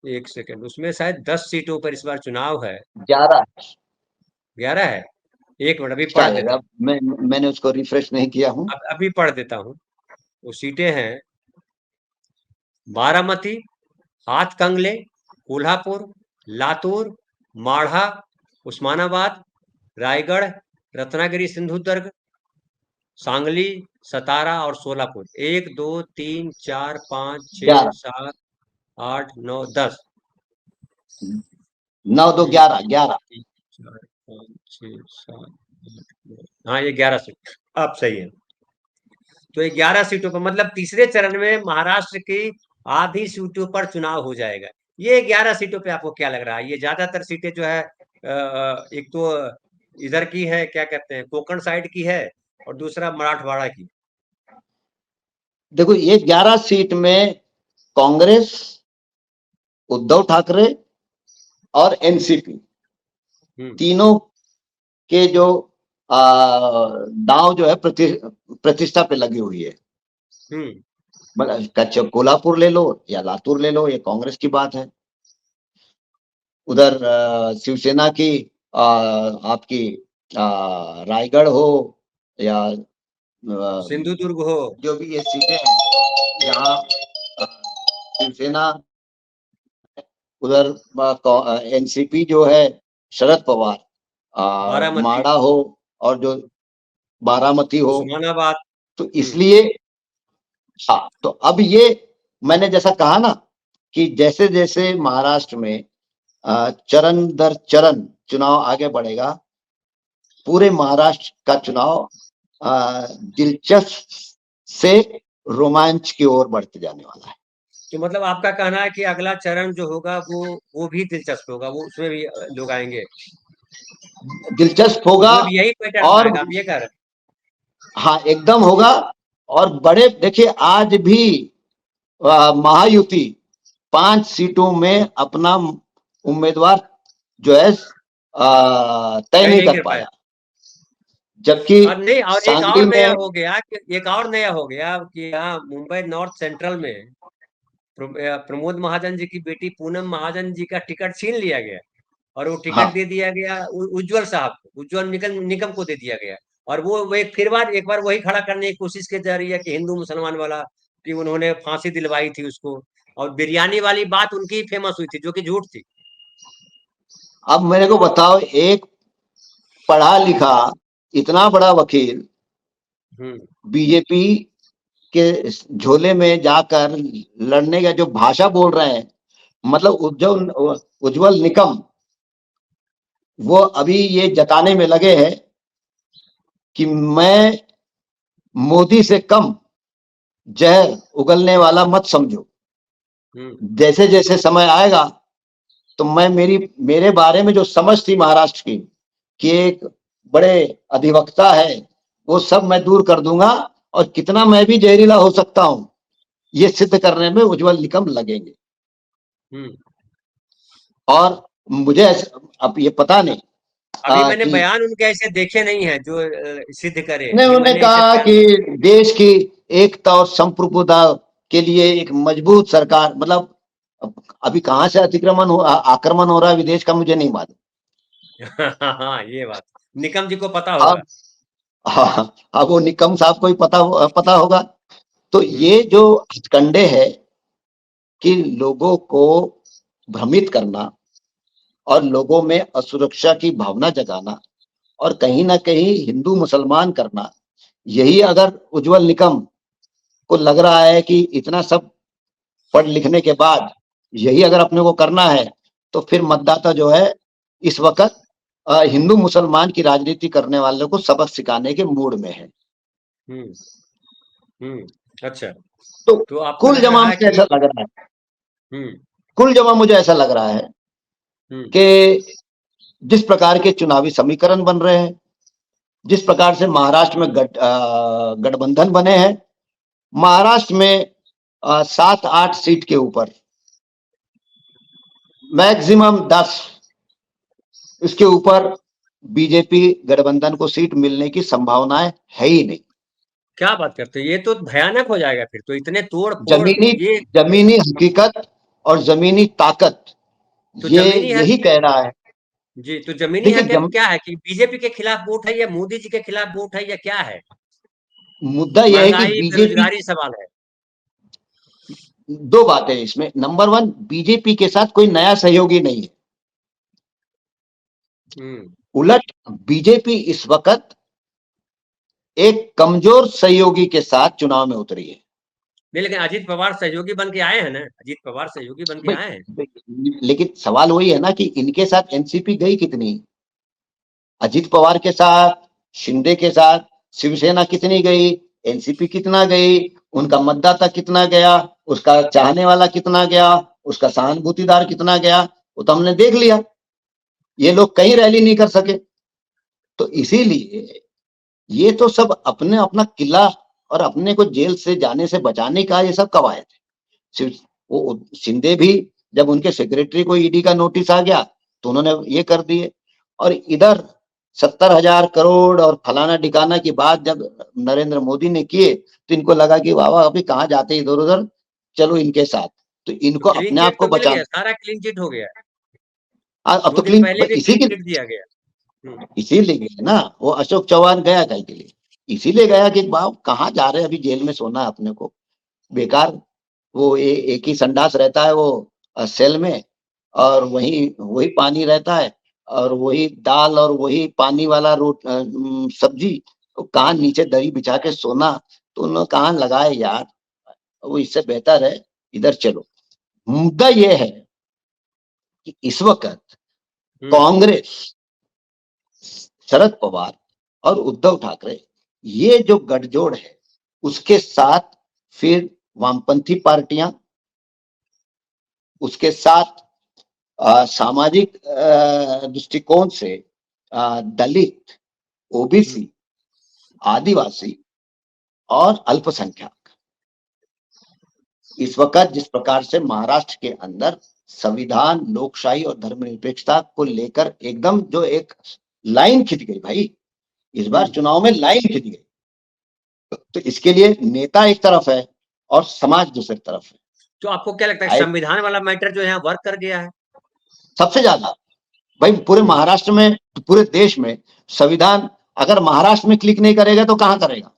एक सेकंड, उसमें शायद 10 सीटों पर इस बार चुनाव है। 11। 11 है? एक मिनट अभी पढ़ शायद, देता अब हूँ। मैंने उसको रिफ्रेश नहीं किया हूँ। अब अभी पढ़ देता हूँ। वो सीटें हैं बारामती, हाथकंगले, कोल्हापुर, लातूर, माढ़ा, उस्मानाबाद, रायगढ़, रत्नागिरी सिंधुदुर्ग, सांगली, सतारा और सोलापुर। 1 2 3 4 5 6 11, 7 8 9 10। 9 2 1 11, 11। 2 3 4 5 6 7 8 9। हाँ, ये 11 सीट आप सही है। तो ये 11 सीटों पर मतलब तीसरे चरण में महाराष्ट्र की आधी सीटों पर चुनाव हो जाएगा। ये 11 सीटों पे आपको क्या लग रहा है? ये ज्यादातर सीटें जो है एक तो इधर की है, क्या कहते हैं, कोंकण साइड की है, और दूसरा मराठवाड़ा की। देखो, ये 11 सीट में कांग्रेस, उद्धव ठाकरे और एनसीपी हम्म। तीनों के जो दांव जो है प्रतिष्ठा पे लगी हुई है। हम्म। मतलब कच्चे कोल्हापुर ले लो या लातूर ले लो, ये कांग्रेस की बात है। उधर शिवसेना की आपकी रायगढ़ हो या सिंधुदुर्ग हो। जो भी ये सीटें हैं, यहाँ शिवसेना, उधर एनसीपी जो है शरद पवार, बारामती। माड़ा हो और जो बारामती हो। उस्मानाबाद। तो इसलिए, हाँ, तो अब ये मैंने जैसा कहा ना कि जैसे जैसे महाराष्ट्र में चरण दर चरण चुनाव आगे बढ़ेगा, पूरे महाराष्ट्र का चुनाव दिलचस्प से रोमांच की ओर बढ़ते जाने वाला है। तो मतलब आपका कहना है कि अगला चरण जो होगा वो भी दिलचस्प होगा, वो उसमें भी लोग आएंगे, दिलचस्प होगा। उसमें भी यही पैटर्न और आएगा, आप ये कह रहे हाँ, एकदम होगा। और बड़े देखिए, आज भी महायुति 5 सीटों में अपना उम्मीदवार जो है तय तय नहीं नहीं कर कर पाए। पाया, जबकि और नहीं, और एक सांगली और नया में, हो गया एक और नया हो गया कि यहाँ मुंबई नॉर्थ सेंट्रल में प्रमोद महाजन जी की बेटी पूनम महाजन जी का टिकट छीन लिया गया, और वो टिकट हाँ, दे दिया गया उज्जवल साहब को, उज्जवल निकम निकम को दे दिया गया। और वो एक बार वही खड़ा करने की कोशिश की जा रही है कि हिंदू मुसलमान वाला, कि उन्होंने फांसी दिलवाई थी उसको, और बिरयानी वाली बात उनकी फेमस हुई थी जो कि झूठ थी। अब मेरे को बताओ, एक पढ़ा लिखा इतना बड़ा वकील हम्म। बीजेपी के झोले में जाकर लड़ने का जो भाषा बोल रहे हैं, मतलब उज्जवल निकम, वो अभी ये जताने में लगे हैं कि मैं मोदी से कम जहर उगलने वाला मत समझो। हम्म। जैसे जैसे समय आएगा तो मैं मेरे बारे में जो समझ थी महाराष्ट्र की कि एक बड़े अधिवक्ता है, वो सब मैं दूर कर दूंगा, और कितना मैं भी जहरीला हो सकता हूं, ये सिद्ध करने में उज्जवल निकम लगेंगे। हम्म। और मुझे अब ये पता नहीं अभी मैंने कि बयान उनके ऐसे देखे नहीं है जो सिद्ध करे, ने अभी उन्होंने मैंने ऐसे कहा बयान। कि देश की एकता और संप्रभुता के लिए एक मजबूत सरकार, मतलब अभी कहां से आक्रमण हो रहा है विदेश का मुझे नहीं मालूम। हाँ, ये बात निकम जी को पता होगा। अब हाँ, अब वो निकम साहब को ही पता होगा। तो हम्म। ये जो हथकंडे है कि लोगों को भ्रमित करना और लोगों में असुरक्षा की भावना जगाना और कहीं ना कहीं हिंदू मुसलमान करना, यही अगर उज्जवल निकम को लग रहा है कि इतना सब पढ़ लिखने के बाद यही अगर अपने को करना है, तो फिर मतदाता जो है इस वक्त हिंदू मुसलमान की राजनीति करने वालों को सबक सिखाने के मूड में है। हम्म। अच्छा। तो तो आपको कुल लग जमा रहा है मुझे कि ऐसा लग रहा है, हम्म। कुल जमा मुझे ऐसा लग रहा है हम्म। कि जिस प्रकार के चुनावी समीकरण बन रहे हैं, जिस प्रकार से महाराष्ट्र में गठबंधन बने हैं, महाराष्ट्र में 7 8 सीट के ऊपर मैक्सिमम 10, इसके ऊपर बीजेपी गठबंधन को सीट मिलने की संभावनाएं है ही नहीं। क्या बात करते हैं, ये तो भयानक हो जाएगा फिर तो, इतने तोड़ फोड़ जमीनी ये। जमीनी हकीकत और जमीनी ताकत तो ये जमीनी यही कह रहा है। जी, तो ज़मीनी देखिए हकीकत क्या है कि बीजेपी के खिलाफ वोट है या मोदी जी के खिलाफ वोट है या क्या है? मुद्दा यह है कि महँगाई, बीजेपी, बेरोज़गारी सवाल है। दो बातें इसमें। नंबर वन, बीजेपी के साथ कोई नया सहयोगी नहीं है। हुँ। उलट बीजेपी इस वक्त एक कमजोर सहयोगी के साथ चुनाव में उतरी है। नहीं, लेकिन अजीत पवार सहयोगी बन के आए हैं ना, अजीत पवार सहयोगी बन के भाई, आए हैं। लेकिन सवाल वही है ना कि इनके साथ एनसीपी गई कितनी? अजीत पवार के साथ, शिंदे के साथ शिवसेना कितनी गई, एनसीपी कितना गई, उनका मतदाता कितना गया, उसका चाहने वाला कितना गया, उसका सहानुभूतिदार कितना गया, वो तो हमने देख लिया। ये लोग कहीं रैली नहीं कर सके। तो इसीलिए ये तो सब अपने अपना किला और अपने को जेल से जाने से बचाने का ये सब कवायद है। वो शिंदे भी, जब उनके सेक्रेटरी को ईडी का नोटिस आ गया तो उन्होंने ये कर दिए। और इधर 70,000 करोड़ और फलाना ठिकाना की बात जब नरेंद्र मोदी ने किए तो इनको लगा कि वाह वाह, अभी कहाँ जाते इधर उधर, चलो इनके साथ। तो तो इनको क्लीन अपने आप चिट को तो मिल गया, बचाना। सारा क्लीन चिट हो गया। अब 2 तो दिन क्लीन, पहले भी इसी क्लीन की, चिट दिया गया। हुँ, इसीलिए गया ना वो अशोक चौहान गया कहीं के लिए, इसीलिए गया कि बाप कहाँ जा रहे हैं, अभी जेल में सोना है अपने को, बेकार। वो एक ही संडास रहता है वो सेल में, और वही वही पानी रहता है, और वही दाल और वही पानी वाला सब्जी। तो कहाँ नीचे दरी बिछा के सोना, तो उन्होंने कहाँ लगाए यार। वो इससे बेहतर है इधर चलो। मुद्दा ये है कि इस वक्त हुँ। कांग्रेस, शरद पवार और उद्धव ठाकरे, ये जो गठजोड़ है, उसके साथ फिर वामपंथी पार्टियां, उसके साथ सामाजिक दृष्टिकोण से दलित, हुँ। ओबीसी, आदिवासी और अल्पसंख्यक, इस वक्त जिस प्रकार से महाराष्ट्र के अंदर संविधान, लोकशाही और धर्मनिरपेक्षता को लेकर एकदम जो एक लाइन खिंच गई भाई, इस बार हुँ। चुनाव में लाइन खिंच गई। तो इसके लिए नेता एक तरफ है और समाज दूसरी तरफ है। तो आपको क्या लगता है आए संविधान वाला मैटर जो है यहाँ वर्क कर गया है? सबसे ज्यादा भाई, पूरे हुँ, महाराष्ट्र में, पूरे देश में संविधान अगर महाराष्ट्र में क्लिक नहीं करेगा तो कहां करेगा?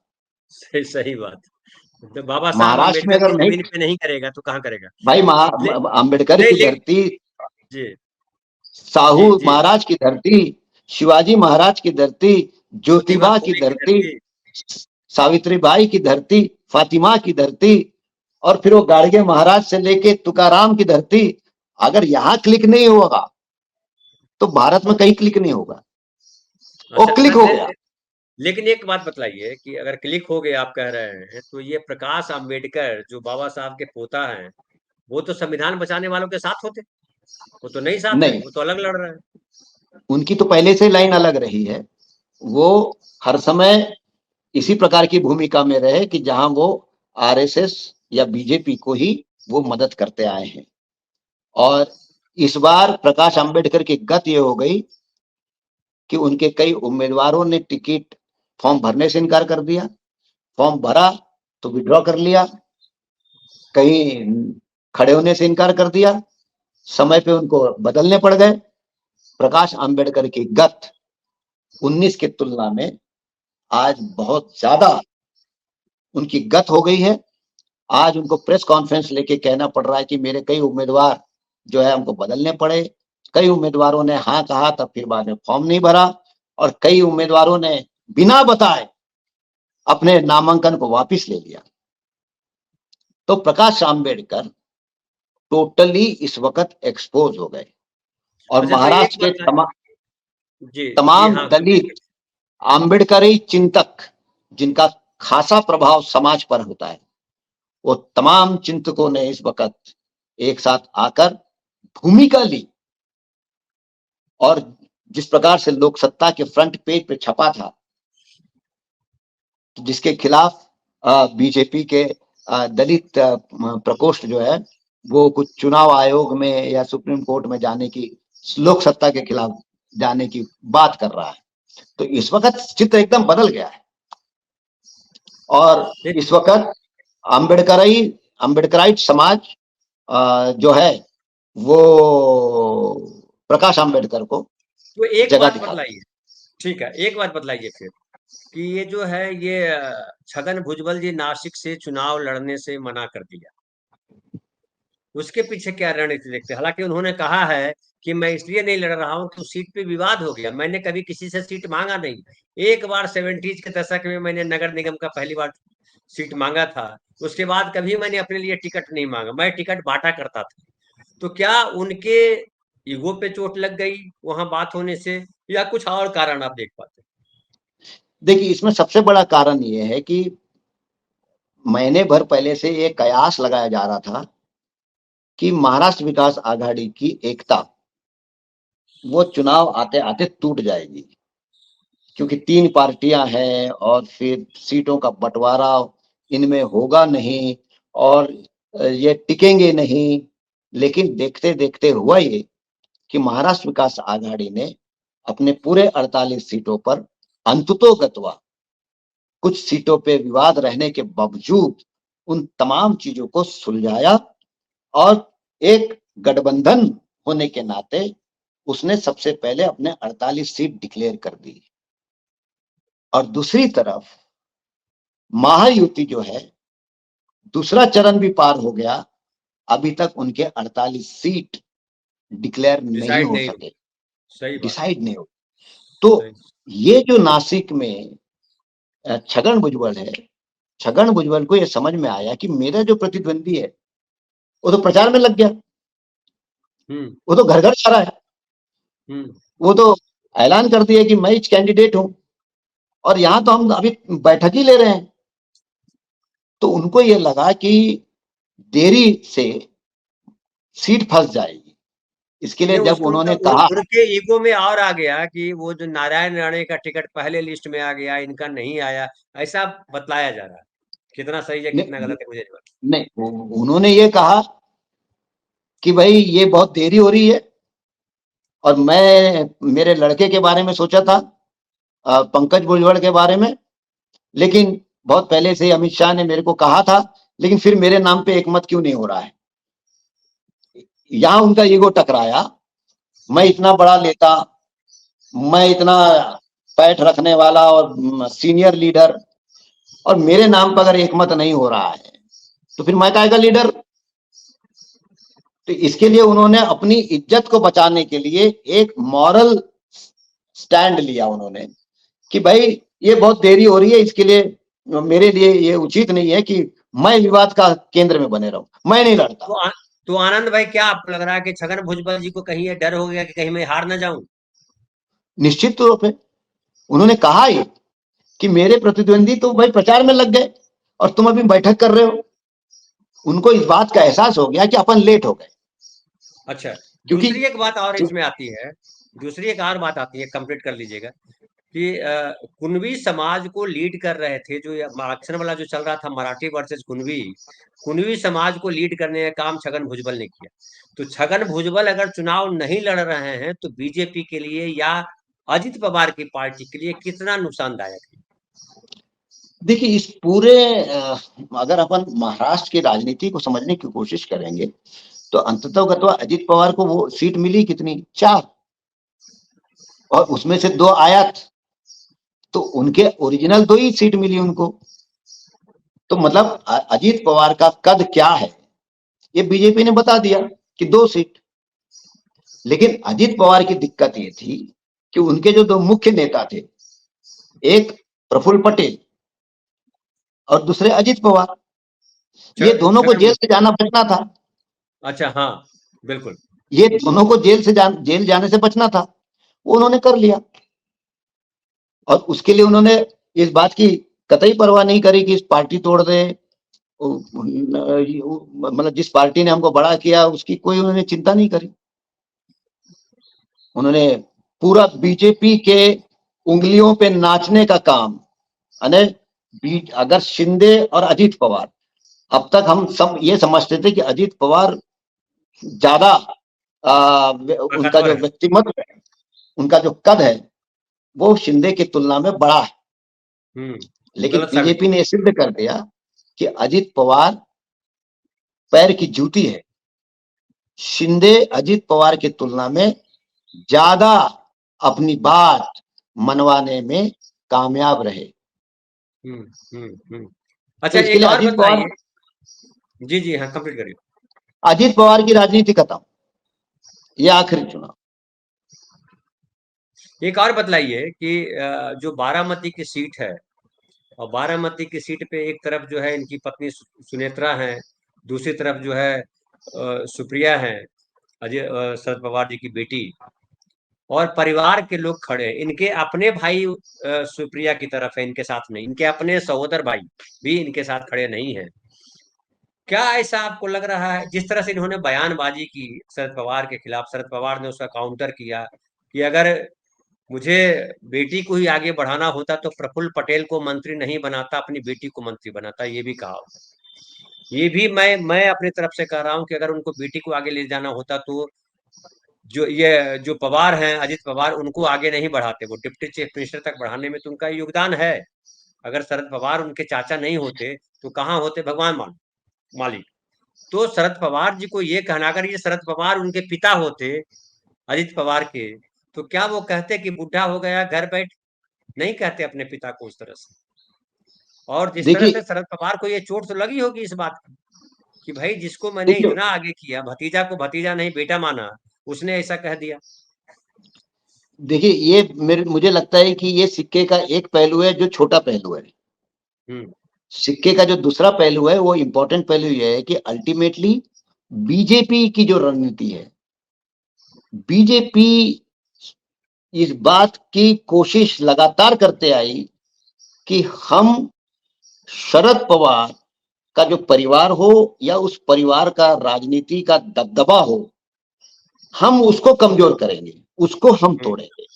सही सही बात। तो बाबा साहब महाराष्ट्र में अम्बेडकर अगर की नहीं, ज़मीन पे नहीं करेगा तो कहाँ करेगा? भाई ले अंबेडकर नहीं की ले धरती, जी, साहू जी, जी। महाराज की धरती, शिवाजी महाराज की धरती, ज्योतिबा ज्योतिबा की फुले की धरती, धरती। सावित्रीबाई की धरती, फातिमा की धरती, और फिर वो गाड़गे महाराज से लेके तुकाराम की धरती। अगर यहाँ क्लिक नहीं होगा तो भारत में कहीं क्लिक नहीं होगा। वो अच्छा क्लिक हो गया। लेकिन एक बात बतलाइए कि अगर क्लिक हो गया आप कह रहे हैं, तो ये प्रकाश अम्बेडकर जो बाबा साहब के पोता हैं, वो तो संविधान बचाने वालों के साथ होते। वो तो नहीं साथ है, नहीं, वो तो अलग लड़ रहे हैं। उनकी तो पहले से लाइन अलग रही है। वो हर समय इसी प्रकार की भूमिका में रहे कि जहां वो आरएसएस या बीजेपी को ही वो मदद करते आए हैं। और इस बार प्रकाश अंबेडकर की गत ये हो गई कि उनके कई उम्मीदवारों ने टिकट फॉर्म भरने से इनकार कर दिया, फॉर्म भरा तो विड्रॉ कर लिया, कहीं खड़े होने से इनकार कर दिया, समय पे उनको बदलने पड़ गए। प्रकाश अंबेडकर की गत 19 की तुलना में आज बहुत ज्यादा उनकी गत हो गई है। आज उनको प्रेस कॉन्फ्रेंस लेके कहना पड़ रहा है कि मेरे कई उम्मीदवार जो है हमको बदलने पड़े, कई उम्मीदवारों ने हाँ कहा तब फिर बाद में फॉर्म नहीं भरा, और कई उम्मीदवारों ने बिना बताए अपने नामांकन को वापस ले लिया। तो प्रकाश आंबेडकर टोटली इस वक्त एक्सपोज हो गए। और अच्छा तो एक महाराष्ट्र के बात जी, जी तमाम हाँ, दलित आम्बेडकरी चिंतक, जिनका खासा प्रभाव समाज पर होता है, वो तमाम चिंतकों ने इस वक्त एक साथ आकर भूमिका ली। और जिस प्रकार से लोकसत्ता के फ्रंट पेज पे छपा था, जिसके खिलाफ बीजेपी के दलित प्रकोष्ठ जो है वो कुछ चुनाव आयोग में या सुप्रीम कोर्ट में जाने की, लोकसत्ता के खिलाफ जाने की बात कर रहा है। तो इस वक्त चित्र एकदम बदल गया है। और इस वक्त अम्बेडकराइट समाज जो है वो प्रकाश आंबेडकर को तो एक जगह बात दिखा दी। बतलाइए, ठीक है, एक बात बतलाइए फिर कि ये जो है ये छगन भुजबल जी नासिक से चुनाव लड़ने से मना कर दिया, उसके पीछे क्या रणनीति देखते हैं? हालांकि उन्होंने कहा है कि मैं इसलिए नहीं लड़ रहा हूं कि उस सीट पे विवाद हो गया, मैंने कभी किसी से सीट मांगा नहीं। एक बार 70s के दशक में मैंने नगर निगम का पहली बार सीट मांगा था, उसके बाद कभी मैंने अपने लिए टिकट नहीं मांगा, मैं टिकट बांटा करता था। तो क्या उनके ईगो पे चोट लग गई वहां बात होने से, या कुछ और कारण आप देख पाते? देखिए, इसमें सबसे बड़ा कारण ये है कि महीने भर पहले से ये कयास लगाया जा रहा था कि महाराष्ट्र विकास आघाड़ी की एकता वो चुनाव आते आते टूट जाएगी, क्योंकि 3 पार्टियां हैं और फिर सीटों का बंटवारा इनमें होगा नहीं और ये टिकेंगे नहीं। लेकिन देखते देखते हुआ ये कि महाराष्ट्र विकास आघाड़ी ने अपने पूरे 48 सीटों पर अंततोगत्वा कुछ सीटों पे विवाद रहने के बावजूद उन तमाम चीजों को सुलझाया और एक गठबंधन होने के नाते उसने सबसे पहले अपने 48 सीट डिक्लेयर कर दी। और दूसरी तरफ महायुति जो है, दूसरा चरण भी पार हो गया, अभी तक उनके 48 सीट डिक्लेयर नहीं डिसाइड हो नहीं हुई। सके, सही बात। डिसाइड नहीं हो। तो सही। ये जो नासिक में छगन भुजबल है, छगन भुजबल को यह समझ में आया कि मेरा जो प्रतिद्वंदी है वो तो प्रचार में लग गया, हम्म। वो तो घर घर जा रहा है, हम्म। वो तो ऐलान कर दिया कि मैं इस कैंडिडेट हूं और यहां तो हम अभी बैठक ही ले रहे हैं। तो उनको ये लगा कि देरी से सीट फंस जाएगी, इसके लिए नहीं, जब उसको उनका उन्होंने कहा, उनके ईगो में और आ गया कि वो जो नारायण राणे का टिकट पहले लिस्ट में आ गया, इनका नहीं आया, ऐसा बतलाया जा रहा है। कितना सही है कितना नहीं, गलत है मुझे नहीं पता। नहीं, उन्होंने ये कहा कि भाई ये बहुत देरी हो रही है और मैं मेरे लड़के के बारे में सोचा था, पंकज भुजबल के बारे में, लेकिन बहुत पहले से अमित शाह ने मेरे को कहा था, लेकिन फिर मेरे नाम पे एक मत क्यों नहीं हो रहा है। यहां उनका ईगो टकराया, मैं इतना बड़ा नेता, मैं इतना पैठ रखने वाला और सीनियर लीडर, और मेरे नाम पर अगर एक मत नहीं हो रहा है तो फिर मैं काहे का लीडर। तो इसके लिए उन्होंने अपनी इज्जत को बचाने के लिए एक मॉरल स्टैंड लिया उन्होंने कि भाई ये बहुत देरी हो रही है, इसके लिए मेरे लिए ये उचित नहीं है कि मैं विवाद का केंद्र में बने रहूं, मैं नहीं लड़ता। तो तो आनंद भाई, क्या आपको लग रहा है कि छगन भुजबल जी को कहीं ये डर हो गया कि कहीं मैं हार ना जाऊं? निश्चित तौर पे उन्होंने कहा ही कि मेरे प्रतिद्वंदी तो भाई प्रचार में लग गए और तुम अभी बैठक कर रहे हो। उनको इस बात का एहसास हो गया कि अपन लेट हो गए, अच्छा। क्योंकि दूसरी एक बात और इसमें आती है, दूसरी एक और बात आती है, कंप्लीट कर लीजिएगा, कि कुणबी समाज को लीड कर रहे थे, जो आरक्षण वाला जो चल रहा था, मराठी वर्सेस कुणबी, कुणबी समाज को लीड करने का काम छगन भुजबल ने किया। तो छगन भुजबल अगर चुनाव नहीं लड़ रहे हैं तो बीजेपी के लिए या अजित पवार की पार्टी के लिए कितना नुकसानदायक है? देखिए इस पूरे अगर अपन महाराष्ट्र की राजनीति को समझने की कोशिश करेंगे तो अंततः अजित पवार को वो सीट मिली कितनी, 4, और उसमें से 2 आयत, तो उनके ओरिजिनल 2 ही सीट मिली उनको। तो मतलब अजीत पवार का कद क्या है ये बीजेपी ने बता दिया कि 2 सीट। लेकिन अजीत पवार की दिक्कत ये थी कि उनके जो 2 मुख्य नेता थे, एक प्रफुल्ल पटेल और दूसरे अजीत पवार, ये दोनों को छगन जेल भुजबल। से जाना बचना था। अच्छा, हाँ, बिल्कुल। ये दोनों को जेल जाने से बचना था, वो उन्होंने कर लिया। और उसके लिए उन्होंने इस बात की कतई परवाह नहीं करी कि इस पार्टी तोड़ दे, मतलब जिस पार्टी ने हमको बड़ा किया उसकी कोई उन्होंने चिंता नहीं करी। उन्होंने पूरा बीजेपी के उंगलियों पे नाचने का काम, अगर शिंदे और अजीत पवार, अब तक हम सब ये समझते थे कि अजीत पवार ज्यादा उनका ताकतवर जो है। व्यक्तिमत्व है, उनका जो कद है वो शिंदे की तुलना में बड़ा है। लेकिन गलत साबित बीजेपी ने सिद्ध कर दिया कि अजीत पवार पैर की जूती है। शिंदे अजीत पवार की तुलना में ज्यादा अपनी बात मनवाने में कामयाब रहे। अच्छा, तो इसके एक लिए और अजीत पवार, बताइए। जी जी हाँ, कंप्लीट करिए। अजीत पवार की राजनीति खत्म, ये आखिरी चुनाव। एक और बतलाइए कि जो बारामती की सीट है, और बारामती की सीट पे एक तरफ जो है इनकी पत्नी सुनेत्रा है, दूसरी तरफ जो है सुप्रिया है, शरद पवार जी की बेटी, और परिवार के लोग खड़े हैं। इनके अपने भाई सुप्रिया की तरफ है, इनके साथ नहीं। इनके अपने सहोदर भाई भी इनके साथ खड़े नहीं है। क्या ऐसा आपको लग रहा है, जिस तरह से इन्होंने बयानबाजी की शरद पवार के खिलाफ, शरद पवार ने उसका काउंटर किया कि अगर मुझे बेटी को ही आगे बढ़ाना होता तो प्रफुल्ल पटेल को मंत्री नहीं बनाता, अपनी बेटी को मंत्री बनाता, ये भी कहा। ये भी मैं अपनी तरफ से कह रहा हूं कि अगर उनको बेटी को आगे ले जाना होता तो जो पवार हैं, अजित पवार, उनको आगे नहीं बढ़ाते, वो डिप्टी चीफ मिनिस्टर तक बढ़ाने में तो उनका योगदान है। अगर शरद पवार उनके चाचा नहीं होते तो कहाँ होते भगवान मालिक। तो शरद पवार जी को ये कहना, अगर ये शरद पवार उनके पिता होते अजित पवार के, तो क्या वो कहते कि बुढ़ा हो गया घर बैठ? नहीं कहते अपने पिता को उस तरह से। और जिस तरह से देखिए शरद पवार को ये चोट तो लगी होगी इस बात की कि भाई जिसको मैंने देखिए इतना आगे किया, भतीजा को भतीजा नहीं बेटा माना, उसने ऐसा कह दिया। देखिए ये मुझे लगता है कि ये सिक्के का एक पहलू है जो छोटा पहलू है। हम्म सिक्के का जो दूसरा पहलू है वो इंपॉर्टेंट पहलू ये है कि अल्टीमेटली बीजेपी की जो रणनीति है, बीजेपी इस बात की कोशिश लगातार करते आई कि हम शरद पवार का जो परिवार हो या उस परिवार का राजनीति का दबदबा हो, हम उसको कमजोर करेंगे, उसको हम हम्म तोड़ेंगे।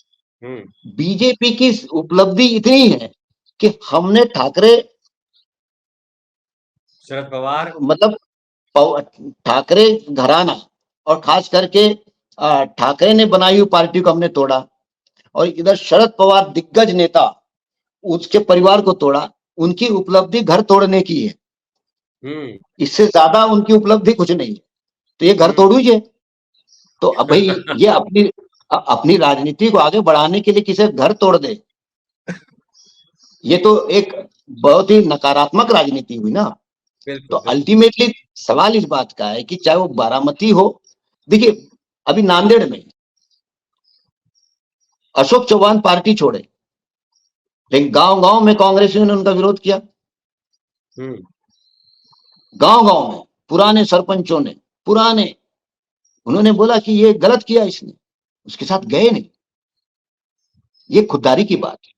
हम्म बीजेपी की उपलब्धि इतनी है कि हमने ठाकरे, शरद पवार। मतलब ठाकरे घराना और खास करके ठाकरे ने बनाई हुई पार्टी को हमने तोड़ा, और इधर शरद पवार दिग्गज नेता, उसके परिवार को तोड़ा। उनकी उपलब्धि घर तोड़ने की है, हम्म इससे ज्यादा उनकी उपलब्धि कुछ नहीं है। तो ये घर हम्म तोड़ू ये, तो अब भाई ये अपनी अपनी राजनीति को आगे बढ़ाने के लिए किसी घर तोड़ दे, ये तो एक बहुत ही नकारात्मक राजनीति हुई ना। तो बिल्कुल बिल्कुल। अल्टीमेटली सवाल इस बात का है कि चाहे वो बारामती हो, देखिए अभी नांदेड़ में अशोक चौहान पार्टी छोड़े, लेकिन गांव गांव में कांग्रेसियों ने उनका विरोध किया। हम्म गांव गांव में पुराने सरपंचों ने, पुराने, उन्होंने बोला कि ये गलत किया इसने, उसके साथ गए नहीं। ये खुददारी की बात है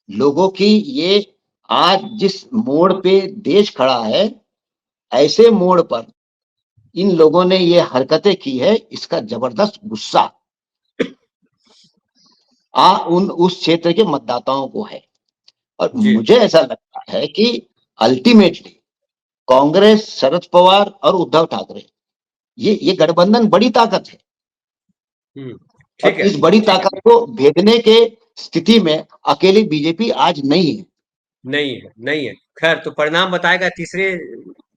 लोगों की। ये आज जिस मोड़ पे देश खड़ा है, ऐसे मोड़ पर इन लोगों ने ये हरकतें की है, इसका जबरदस्त गुस्सा उस क्षेत्र के मतदाताओं को है। और जी मुझे ऐसा लगता है कि अल्टीमेटली कांग्रेस, शरद पवार और उद्धव ठाकरे, ये गठबंधन बड़ी ताकत है, हम्म और ठीक है। इस बड़ी ताकत को भेदने के स्थिति में अकेली बीजेपी आज नहीं है। नहीं है, नहीं है। खैर, तो परिणाम बताएगा तीसरे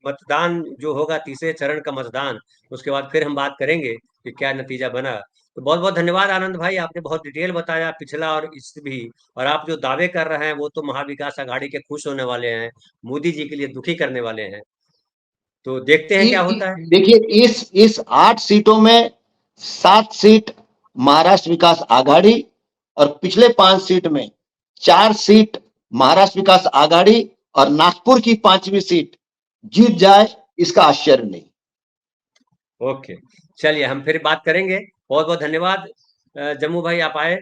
मतदान जो होगा, तीसरे चरण का मतदान, उसके बाद फिर हम बात करेंगे कि क्या नतीजा बना। तो बहुत बहुत धन्यवाद आनंद भाई, आपने बहुत डिटेल बताया पिछला और इस भी। और आप जो दावे कर रहे हैं वो तो महाविकास आघाड़ी के खुश होने वाले हैं, मोदी जी के लिए दुखी करने वाले हैं। तो देखते हैं क्या होता है। देखिए इस 8 सीटों में 7 सीट महाराष्ट्र विकास आघाड़ी, और पिछले 5 सीट में 4 सीट महाराष्ट्र विकास आघाड़ी, और नागपुर की 5वीं सीट जीत जाए, इसका आश्चर्य नहीं। ओके, चलिए हम फिर बात करेंगे। बहुत बहुत धन्यवाद जम्मू भाई, आप आए।